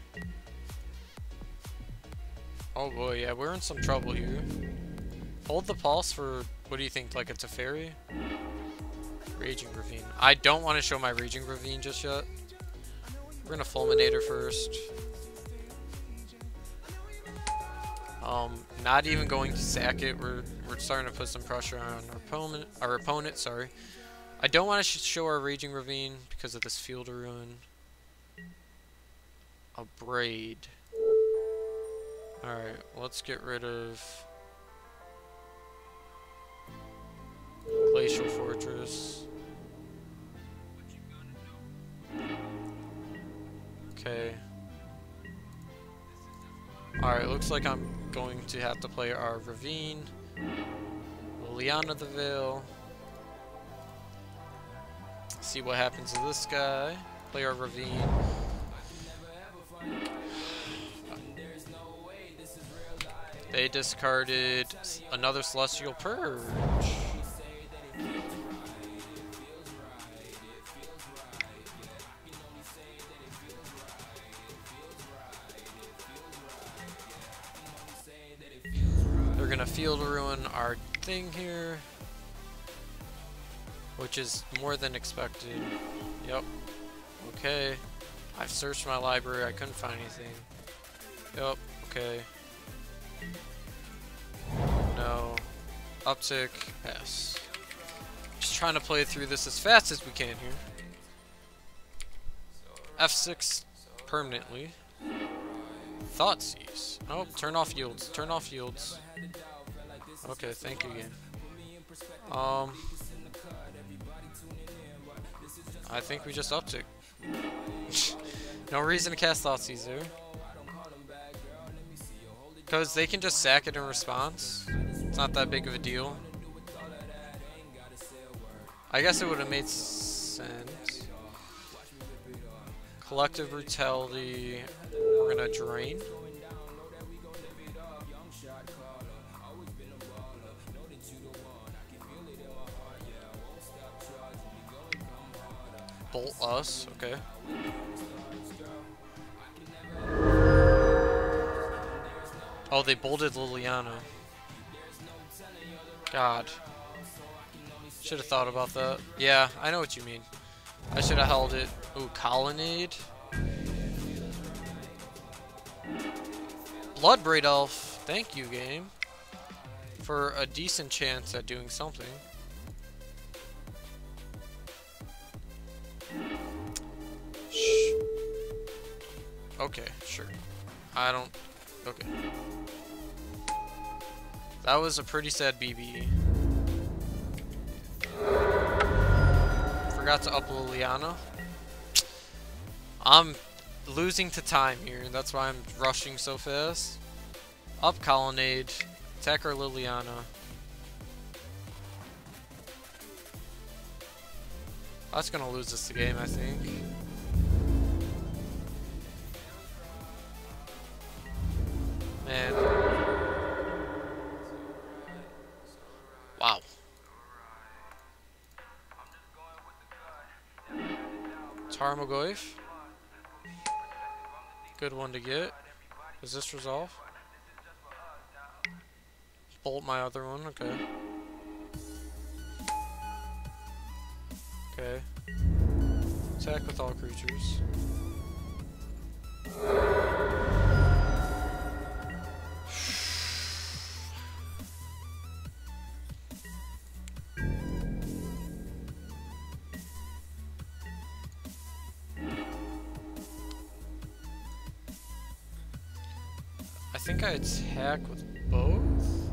Oh boy, yeah, we're in some trouble here. Hold the Pulse for, what do you think, like it's a fairy? Raging Ravine. I don't want to show my Raging Ravine just yet. We're gonna Fulminator first. Not even going to sack it. We're starting to put some pressure on our opponent. Sorry. I don't want to show our Raging Ravine because of this Field of Ruin. A Braid. Alright, let's get rid of Glacial Fortress. Okay. Alright, looks like I'm going to have to play our Ravine. Liliana the Veil. See what happens to this guy. Play our Ravine. They discarded another Celestial Purge. They're gonna Field Ruin our thing here, which is more than expected. Yep. Okay. I've searched my library. I couldn't find anything. Yep. Okay. No. Uptick. Pass. Just trying to play through this as fast as we can here. F6 permanently. Thoughtseize. Oh, turn off yields. Turn off yields. Okay, thank you, game. I think we just uptick. No reason to cast Thoughtseize there. Because they can just sack it in response. It's not that big of a deal. I guess it would have made sense. Collective Brutality. We're gonna drain. Bolt us, okay. Oh, they bolted Liliana. God. Should have thought about that. Yeah, I know what you mean. I should have held it. Ooh, Colonnade. Bloodbraid Elf. Thank you, game. For a decent chance at doing something. Shh. Okay, sure. I don't... Okay. That was a pretty sad BB. Forgot to up Liliana. I'm losing to time here. That's why I'm rushing so fast. Up Colonnade. Attack our Liliana. That's gonna lose us the game, I think. Man. Wow. Tarmogoyf. Good one to get. Does this resolve? Bolt my other one, okay. Okay. Attack with all creatures. I think I attack with both.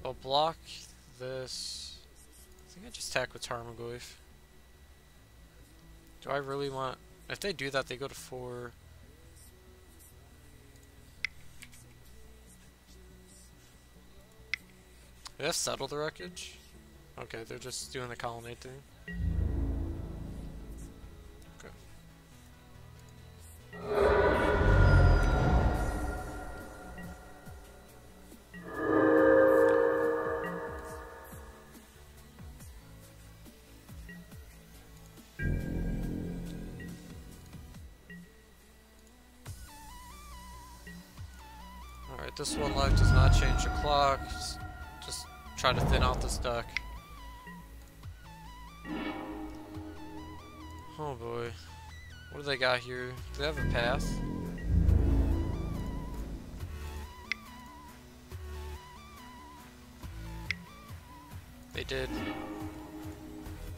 I'll block this. I think I just attack with Tarmogoyf. Do I really want... If they do that, they go to 4. They have settled the wreckage? Okay, they're just doing the colonnade thing. Okay. Alright, this one life does not change the clock. Just try to thin out this deck. Oh boy. What do they got here? Do they have a path? They did.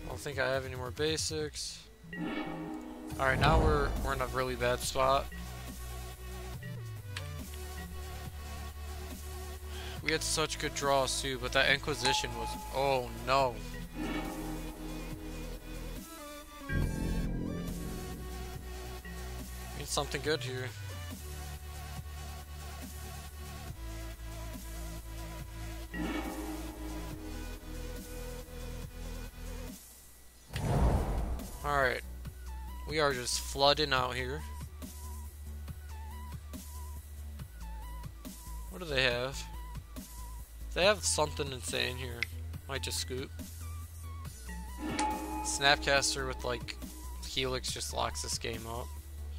I don't think I have any more basics. Alright, now we're in a really bad spot. We had such good draws too, but that Inquisition was... Oh no. Need something good here. Alright. We are just flooding out here. What do they have? They have something insane here. Might just scoop. Snapcaster with like Helix just locks this game up.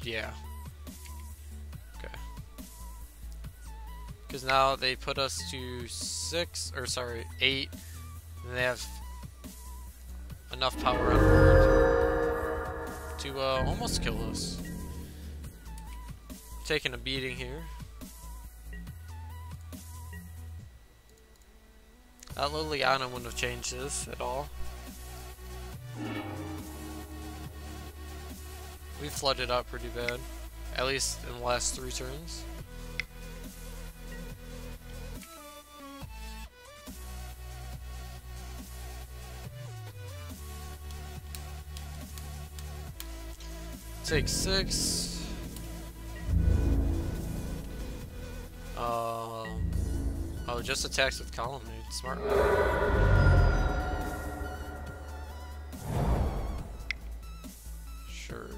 Yeah. Okay. Because now they put us to 6, or sorry, 8. And they have enough power on board to almost kill us. Taking a beating here. That Liliana wouldn't have changed this at all. We flooded out pretty bad. At least in the last 3 turns. Take 6. Oh, just attacks with colonnade. Smart. Sure.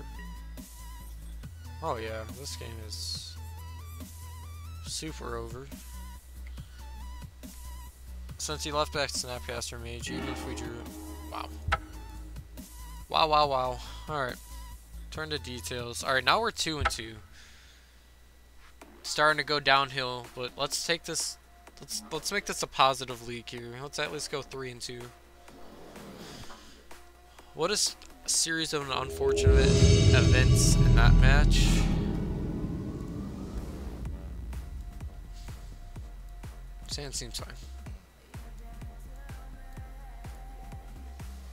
Oh yeah, this game is super over. Since he left back Snapcaster Mage, even if we drew... Wow. Wow, wow, wow. Alright. Turn to details. Alright, now we're 2-2. Starting to go downhill, but let's take this... Let's make this a positive league here. Let's at least go 3-2. What a series of unfortunate events in that match. Sand seems fine.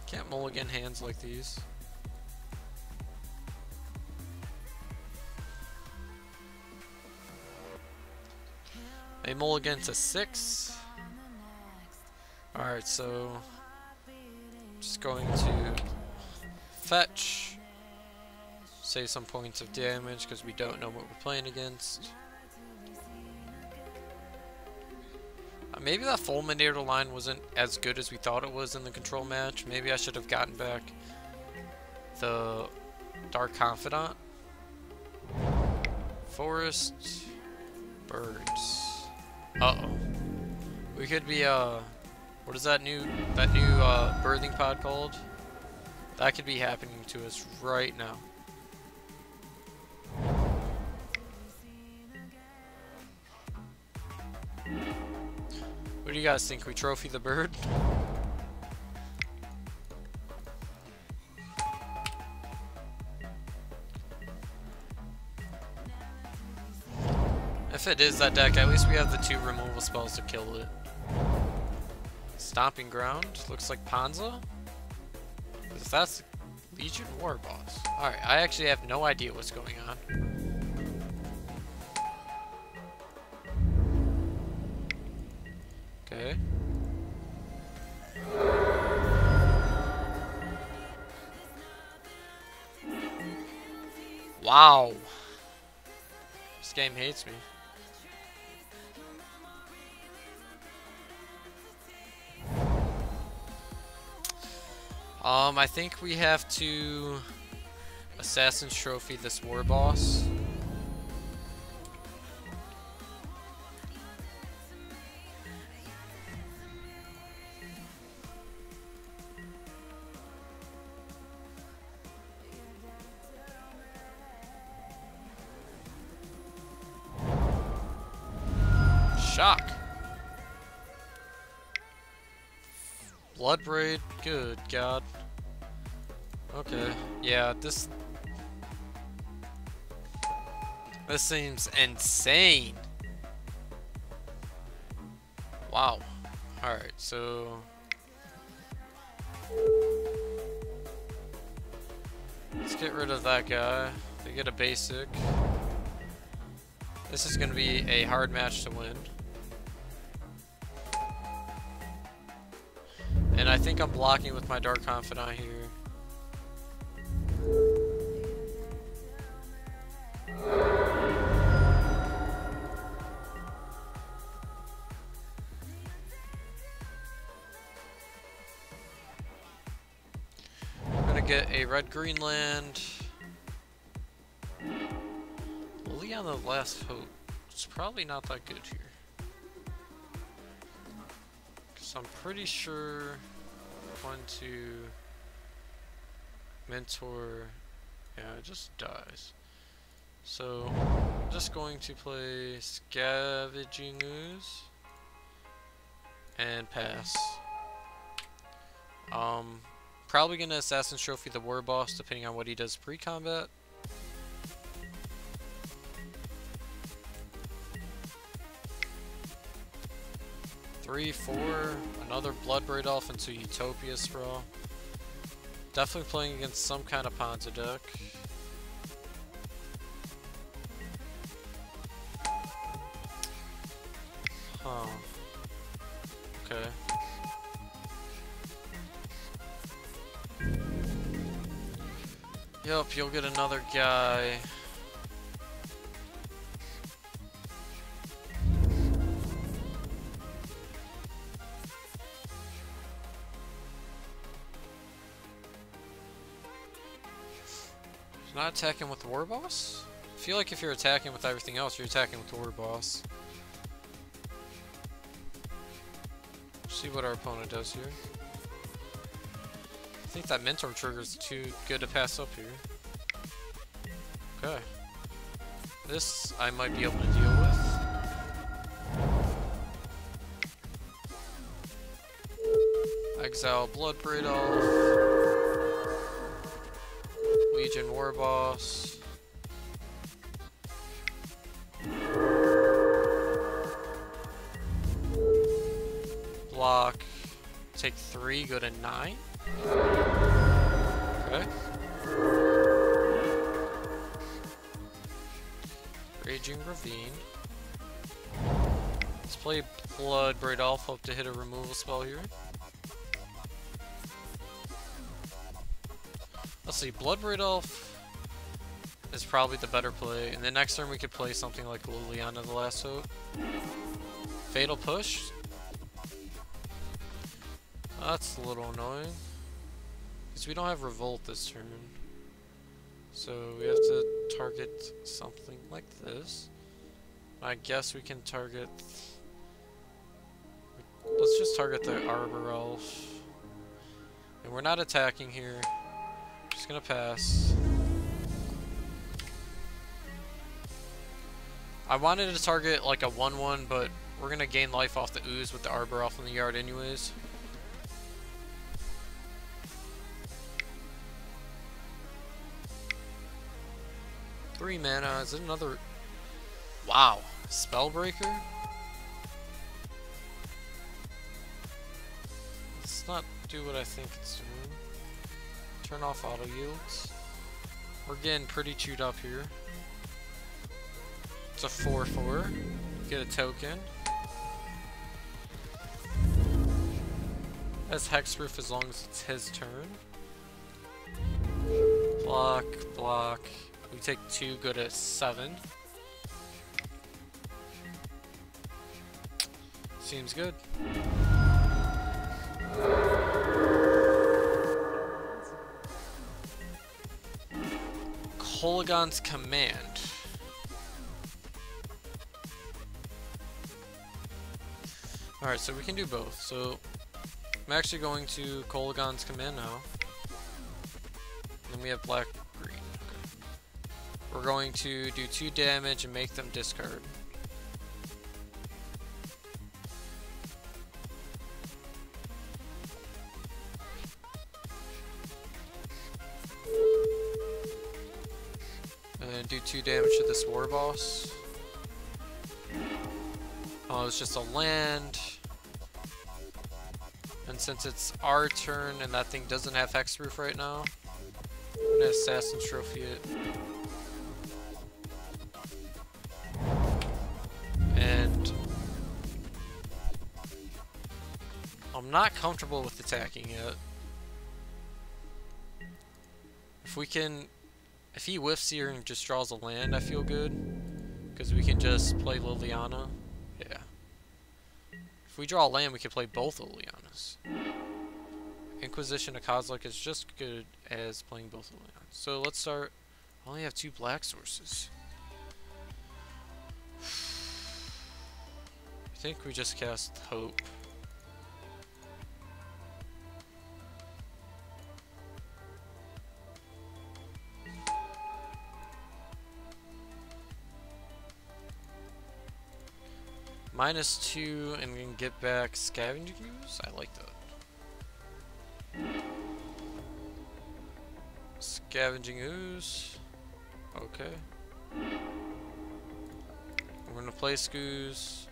Can't mulligan hands like these. A mulligan to 6. Alright, so just going to fetch, save some points of damage because we don't know what we're playing against. Maybe that Fulminator line wasn't as good as we thought it was in the control match. Maybe I should have gotten back the Dark Confidant. Forest, birds. Uh-oh. We could be, what is that new birthing pod called? That could be happening to us right now. What do you guys think? We trophy the bird? If it is that deck, at least we have the 2 removal spells to kill it. Stomping Ground. Looks like Panza. If that's Legion War Boss. Alright, I actually have no idea what's going on. Okay. Wow. This game hates me. I think we have to Assassin's Trophy this war boss. Shock. Bloodbraid, good god. Okay, yeah, this seems insane. Wow. Alright, so let's get rid of that guy. They get a basic. This is gonna be a hard match to win. And I think I'm blocking with my Dark Confidant here. I'm gonna get a red-green land. Leon the Last Hope. It's probably not that good here. I'm pretty sure 1, 2 mentor, yeah, it just dies. So I'm just going to play Scavenging Ooze and pass. Probably gonna Assassin's Trophy the war boss depending on what he does pre-combat. Three, 4, another Bloodbraid Elf into Utopia Sprawl. Definitely playing against some kind of Ponza deck. Oh. Okay. Yup, you'll get another guy. Not attacking with the war boss? I feel like if you're attacking with everything else, you're attacking with the war boss. See what our opponent does here. I think that mentor trigger is too good to pass up here. Okay. This I might be able to deal with. Exile Bloodbraid off. Legion War Boss. Block. Take 3, go to 9. Okay. Raging Ravine. Let's play Bloodbraid off, hope to hit a removal spell here. Let's see, Bloodbraid Elf is probably the better play, and then next turn we could play something like Liliana the Last Hope. Fatal Push. That's a little annoying, because we don't have Revolt this turn. So we have to target something like this. I guess we can target... Let's just target the Arbor Elf. And we're not attacking here. Just gonna pass. I wanted to target like a 1-1, but we're gonna gain life off the ooze with the Arbor Elf in the yard anyways. Three mana. Is it another? Wow, Spellbreaker? Let's not do what I think it's doing. Turn off auto yields. We're getting pretty chewed up here. It's a 4/4. Get a token. That's hexproof as long as it's his turn. Block, block. We take 2, go to 7. Seems good. Kolaghan's Command. Alright, so we can do both. So I'm actually going to Kolaghan's Command now. And we have black, green. Okay. We're going to do 2 damage and make them discard. And do 2 damage to this war boss. Oh, it's just a land. And since it's our turn and that thing doesn't have hexproof right now, I'm gonna Assassin's Trophy it. And I'm not comfortable with attacking it. If he whiffs here and just draws a land, I feel good. Because we can just play Liliana. Yeah. If we draw a land, we can play both Lilianas. Inquisition of Kozilek is just good as playing both Lilianas. So let's start. I only have 2 black sources. I think we just cast Hope. -2 and we can get back Scavenging Ooze. I like that. Scavenging Ooze. Okay. We're gonna play Scooze.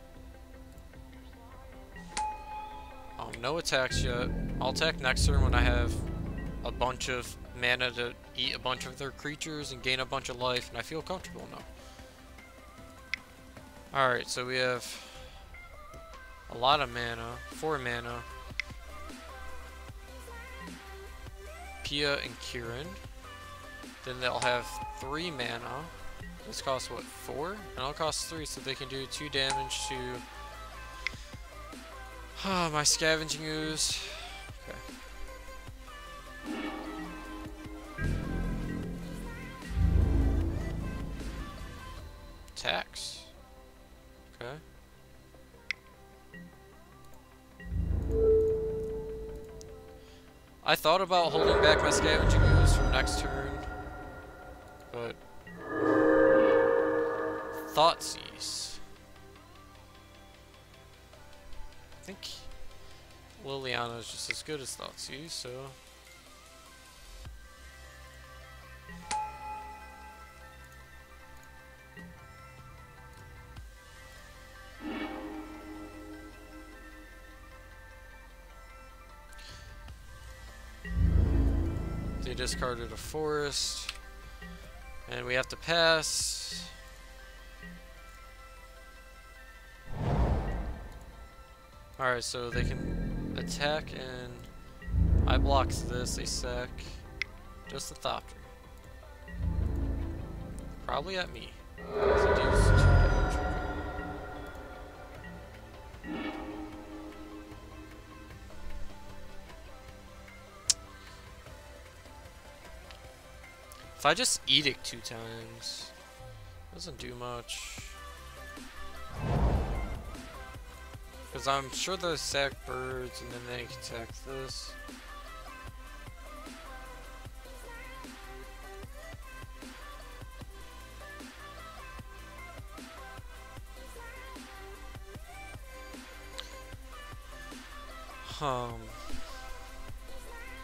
No attacks yet. I'll attack next turn when I have a bunch of mana to eat a bunch of their creatures and gain a bunch of life, and I feel comfortable now. Alright, so we have a lot of mana, 4 mana. Pia and Kieran. Then they'll have 3 mana. This costs what, 4? And I'll cost 3, so they can do 2 damage to my Scavenging Ooze. Okay. Attacks. Okay. I thought about holding back my Scavenging Ooze for next turn, but Thoughtseize. I think Liliana is just as good as Thoughtseize, so they discarded a forest, and we have to pass. Alright, so they can attack, and I blocks this, they sack just the Thopter. Probably at me. So it deals 2 damage. If I just Edict 2 times, doesn't do much. Because I'm sure those sack birds and then they can attack this.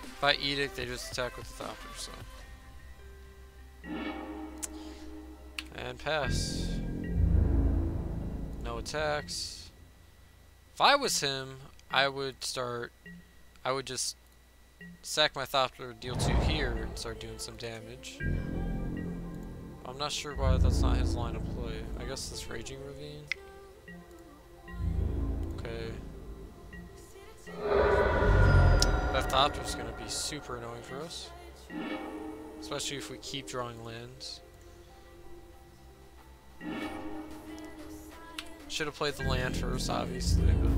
If I Edict, they just attack with the Thopter, so. And pass. No attacks. If I was him, I would just sack my Thopter, deal 2 here, and start doing some damage. I'm not sure why that's not his line of play. I guess this Raging Ravine. Okay. That Thopter's gonna be super annoying for us. Especially if we keep drawing lands. Should have played the land first, obviously, but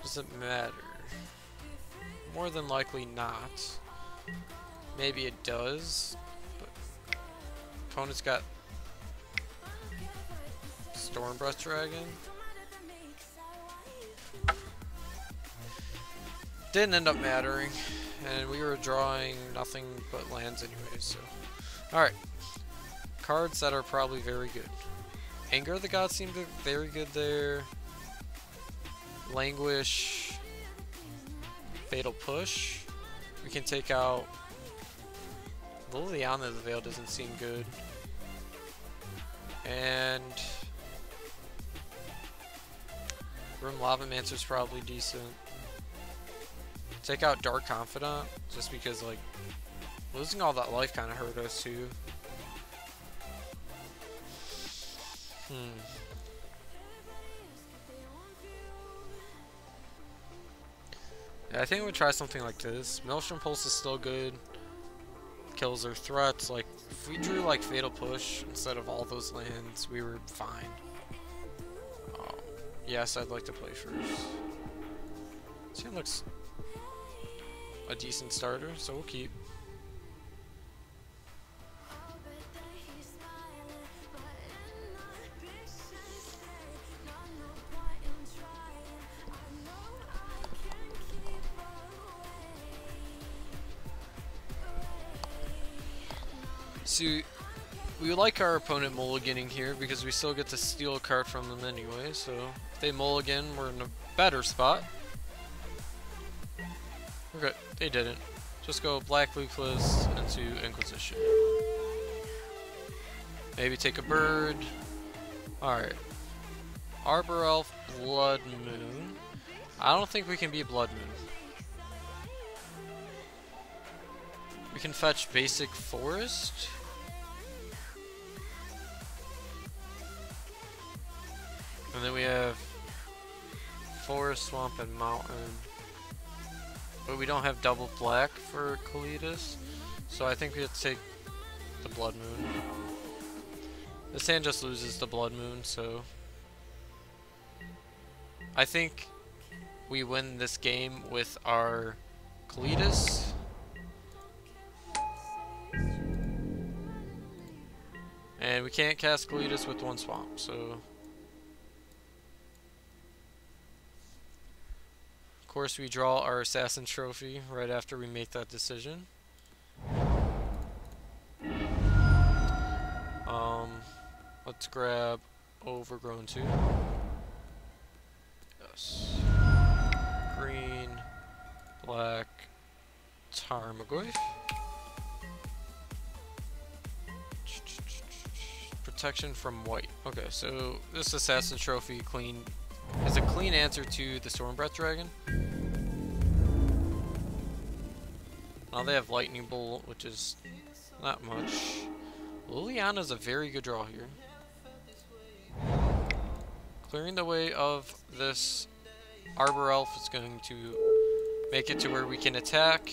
doesn't matter. More than likely not. Maybe it does, but opponent's got Stormbreath Dragon. Didn't end up mattering, and we were drawing nothing but lands anyway, so. Alright. Cards that are probably very good. Anger of the Gods seemed very good there. Languish. Fatal Push. We can take out Liliana the Veil doesn't seem good. And Grim Lavamancer's probably decent. Take out Dark Confidant, just because, like, losing all that life kind of hurt us, too. Yeah, I think we would try something like this. Maelstrom Pulse is still good. Kills their threats. Like, if we drew, like, Fatal Push instead of all those lands, we were fine. Yes, I'd like to play first. This game looks a decent starter, so we'll keep. So, we would like our opponent mulliganing here because we still get to steal a card from them anyway, so if they mulligan, we're in a better spot. We're good. They didn't. Just go Black Luckless into Inquisition. Maybe take a bird. Alright. Arbor Elf, Blood Moon. I don't think we can be Blood Moon. We can fetch Basic Forest. And then we have forest, swamp, and mountain. But we don't have double black for Kalidas, so I think we have to take the Blood Moon. This hand just loses the Blood Moon, so I think we win this game with our Kalidas. And we can't cast Kalidas with one swamp, so of course we draw our Assassin Trophy right after we make that decision. Let's grab Overgrown 2. Yes. Green, black, Tarmogoyf. Protection from white. Okay, so this Assassin Trophy is a clean answer to the Stormbreath Dragon. Now they have Lightning Bolt, which is not much. Liliana's a very good draw here. Clearing the way of this Arbor Elf is going to make it to where we can attack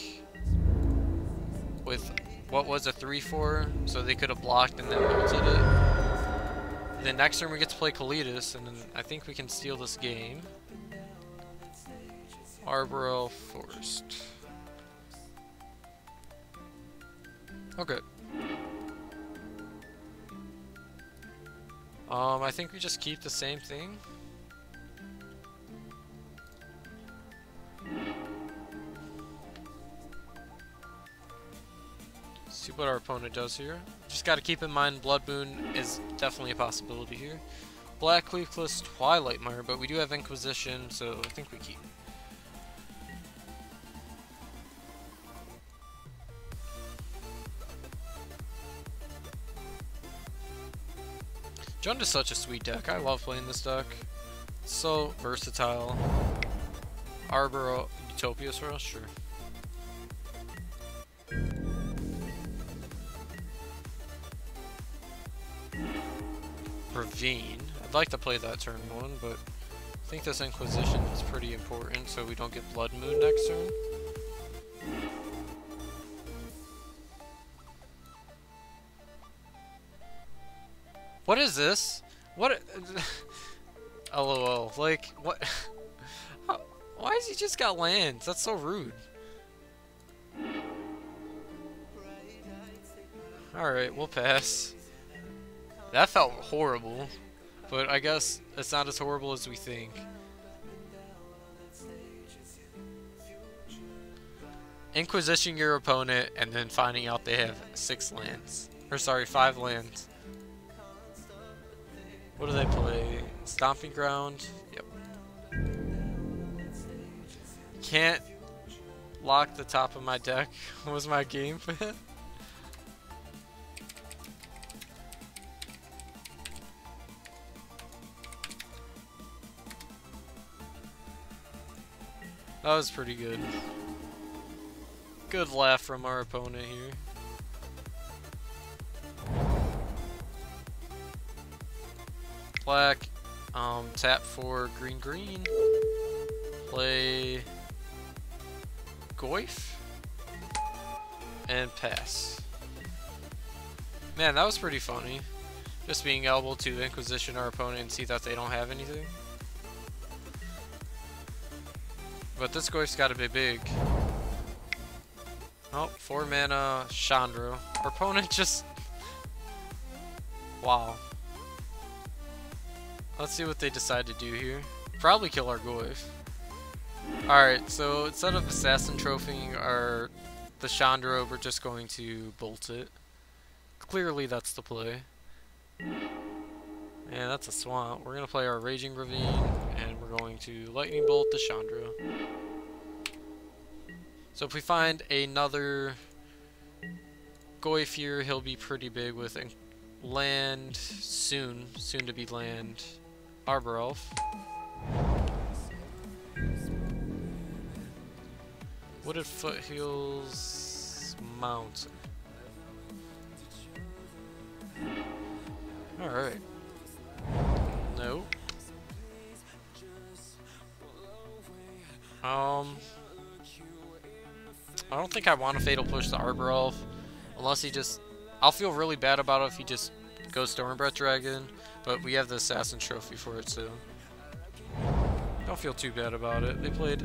with what was a 3/4, so they could have blocked and then ulted it. Then next turn we get to play Kalidas, and then I think we can steal this game. Arbor Elf Forest. Okay. I think we just keep the same thing. See what our opponent does here. Just got to keep in mind Blood Moon is definitely a possibility here. Black Cleaveless Twilight Mire, but we do have Inquisition, so I think we keep. Jund is such a sweet deck. I love playing this deck. It's so versatile. Arbor Utopia Swirl, sure. Ravine. I'd like to play that turn 1, but I think this Inquisition is pretty important so we don't get Blood Moon next turn. What is this? What? LOL. Like, what? Why has he just got lands? That's so rude. Alright, we'll pass. That felt horrible, but I guess it's not as horrible as we think. Inquisition your opponent and then finding out they have 6 lands. Or sorry, 5 lands. What do they play? Stomping Ground? Yep. Can't lock the top of my deck. Was my game plan? That was pretty good. Good laugh from our opponent here. Black, tap for green. Play Goyf and pass. Man, that was pretty funny. Just being able to Inquisition our opponent and see that they don't have anything. But this Goyf's gotta be big. Oh, 4 mana Chandra. Our opponent just... Wow. Let's see what they decide to do here. Probably kill our Goyf. Alright, so instead of Assassin Trophying the Chandra, we're just going to bolt it. Clearly that's the play. And that's a swamp. We're going to play our Raging Ravine, and we're going to Lightning Bolt the Chandra. So if we find another Goyf here, he'll be pretty big with land, soon to be land, Arbor Elf. Wooded Foothills Mountain. Alright. Nope. I don't think I want to Fatal Push the Arbor Elf. Unless he just... I'll feel really bad about it if he just goes Stormbreath Dragon. But we have the Assassin Trophy for it, so... Don't feel too bad about it. They played...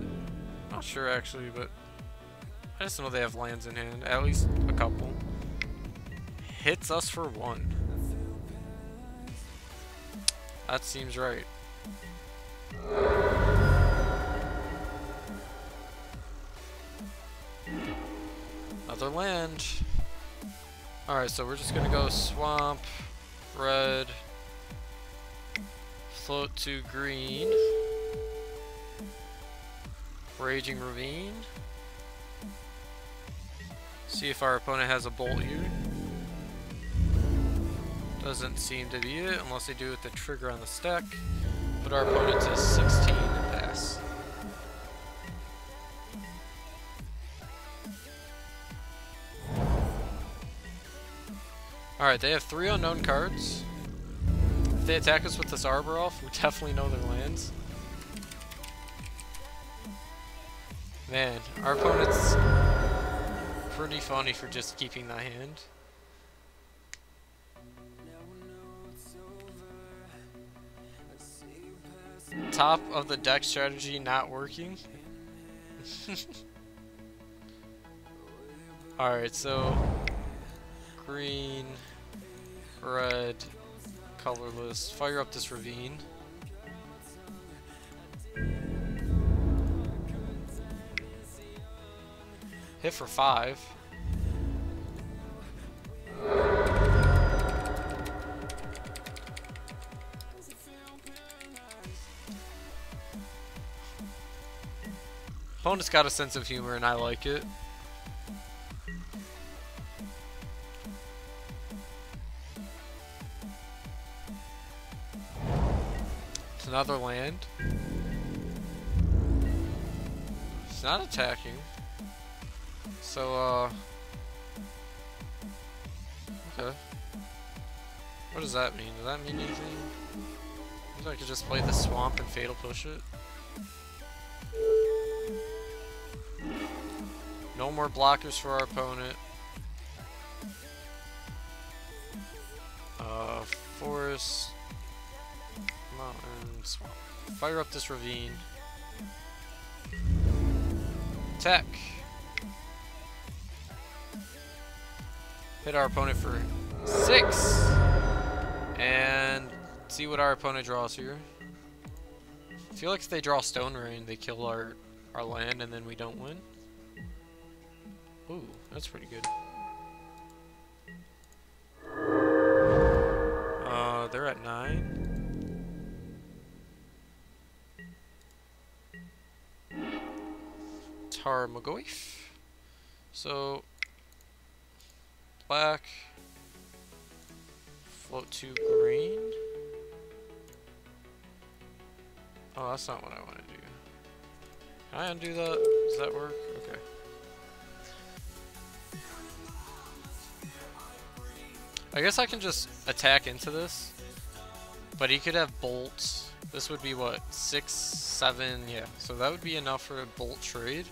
Not sure, actually, but... I just know they have lands in hand. At least a couple. Hits us for 1. That seems right. Another land. Alright, so we're just gonna go swamp, red, float to green, raging ravine. See if our opponent has a bolt here. Doesn't seem to be it, unless they do it with the trigger on the stack. But our opponent is 16 and pass. Alright, they have 3 unknown cards. If they attack us with this Arbor Elf, we definitely know their lands. Man, our opponent's pretty funny for just keeping that hand. Top of the deck strategy not working. Alright, so green, red, colorless. Fire up this ravine. Hit for 5. Opponent's got a sense of humor and I like it. It's another land. It's not attacking. So, okay. What does that mean? Does that mean anything? Maybe I could just play the swamp and Fatal Push it. No more blockers for our opponent. Forest, mountain, swamp. Fire up this ravine. Attack. Hit our opponent for 6. And see what our opponent draws here. I feel like if they draw Stone Rain, they kill our land and then we don't win. Ooh, that's pretty good. They're at 9. Tarmogoyf. So, black. Float to green. Oh, that's not what I want to do. Can I undo that? Does that work? Okay. I guess I can just attack into this, but he could have bolts. This would be what, 6, 7, yeah. So that would be enough for a bolt trade.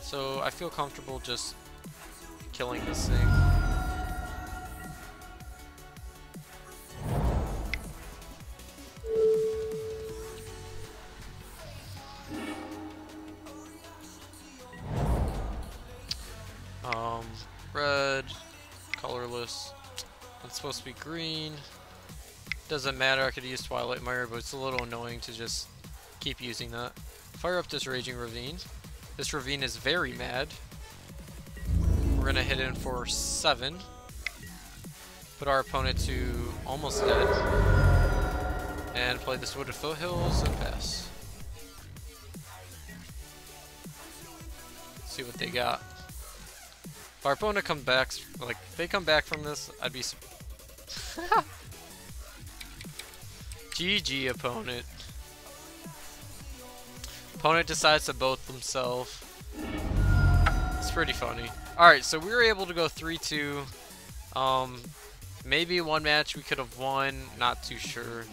So I feel comfortable just killing this thing. Red, colorless. It's supposed to be green. Doesn't matter, I could use Twilight Mire, but it's a little annoying to just keep using that. Fire up this Raging Ravine. This Ravine is very mad. We're gonna hit in for 7. Put our opponent to almost dead. And play this Wooded Foothills and pass. Let's see what they got. If our opponent comes back, like, if they come back from this, I'd be GG, opponent. Opponent decides to both themselves. It's pretty funny. Alright, so we were able to go 3-2. Maybe one match we could have won, not too sure.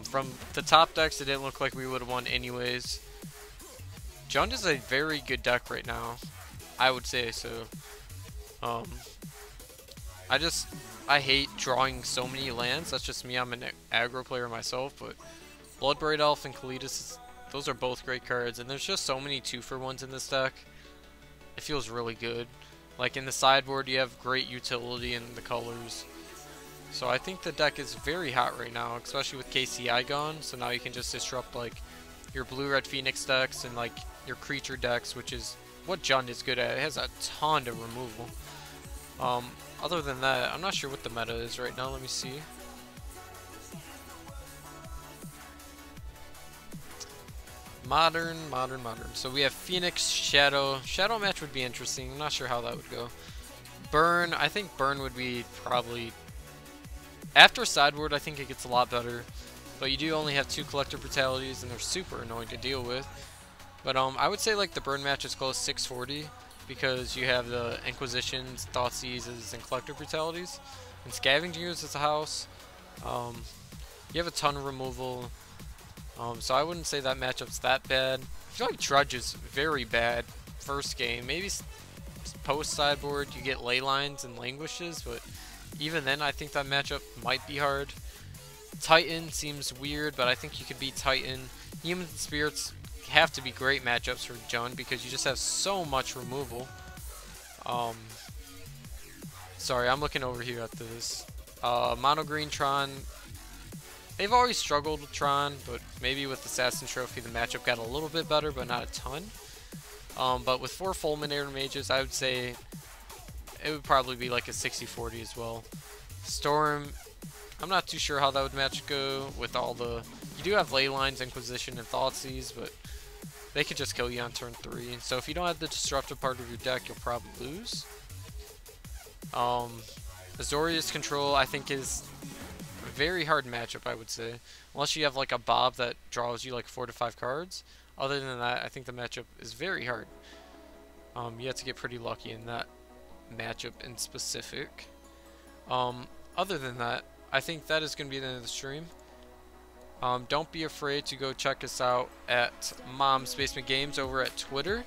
From the top decks, it didn't look like we would have won anyways. Jund is a very good deck right now. I would say so. I hate drawing so many lands. That's just me. I'm an aggro player myself, but Bloodbraid Elf and Kalitas, those are both great cards, and there's just so many 2-for-1s in this deck. It feels really good. Like in the sideboard, you have great utility in the colors. So I think the deck is very hot right now, especially with KCI gone. So now you can just disrupt like your blue-red Phoenix decks and like your creature decks, which is what Jund is good at. It has a ton of removal. Other than that, I'm not sure what the meta is right now. Let me see. Modern. So we have Phoenix, Shadow. Shadow match would be interesting. I'm not sure how that would go. Burn. I think Burn would be probably... After sideboard, I think it gets a lot better. But you do only have 2 Collector Brutalities, and they're super annoying to deal with. But I would say like the Burn match is close 640. Because you have the Inquisitions, Thoughtseizes, and Collector Brutalities. And Scavengers is a house. You have a ton of removal. So I wouldn't say that matchup's that bad. I feel like Drudge is very bad first game. Maybe post sideboard you get Ley Lines and Languishes, but even then I think that matchup might be hard. Titan seems weird, but I think you could beat Titan. Humans and Spirits have to be great matchups for Jund because you just have so much removal. Sorry, I'm looking over here at this. Mono Green Tron. They've always struggled with Tron, but maybe with Assassin Trophy the matchup got a little bit better, but not a ton. But with 4 Fulminator Mages, I would say it would probably be like a 60-40 as well. Storm, I'm not too sure how that would match go with all the... You do have Ley Lines, Inquisition, and Thoughtseize, but they could just kill you on turn 3. So if you don't have the disruptive part of your deck, you'll probably lose. Azorius Control, I think, is a very hard matchup, I would say. Unless you have like a Bob that draws you like 4 to 5 cards. Other than that, I think the matchup is very hard. You have to get pretty lucky in that matchup in specific. Other than that, I think that is going to be the end of the stream. Don't be afraid to go check us out at Mom's Basement Games over at Twitter.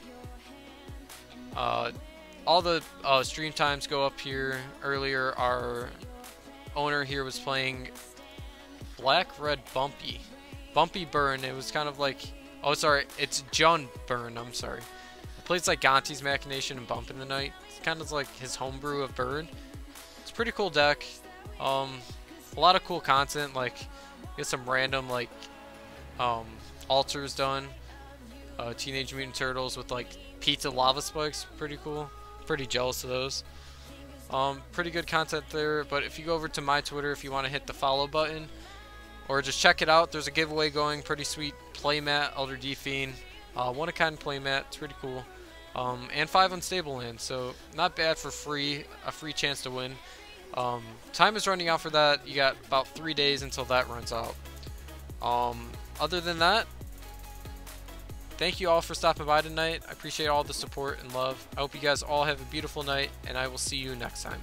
All the stream times go up here. Earlier, our owner here was playing Black Red Bumpy Burn. It was kind of like, oh sorry, it's Jund Burn. I'm sorry. It plays like Gonti's Machination and Bump in the Night. It's kind of like his homebrew of Burn. It's a pretty cool deck. A lot of cool content, like get some random like altars done. Teenage Mutant Turtles with like pizza lava spikes, pretty cool. Pretty jealous of those. Pretty good content there. But if you go over to my Twitter, if you want to hit the follow button or just check it out, there's a giveaway going. Pretty sweet playmat, Elder D Fiend, one of kind playmat. It's pretty cool. And 5 unstable lands, so not bad for free. A free chance to win. Time is running out for that. You got about 3 days until that runs out. Other than that, thank you all for stopping by tonight. I appreciate all the support and love. I hope you guys all have a beautiful night, and I will see you next time.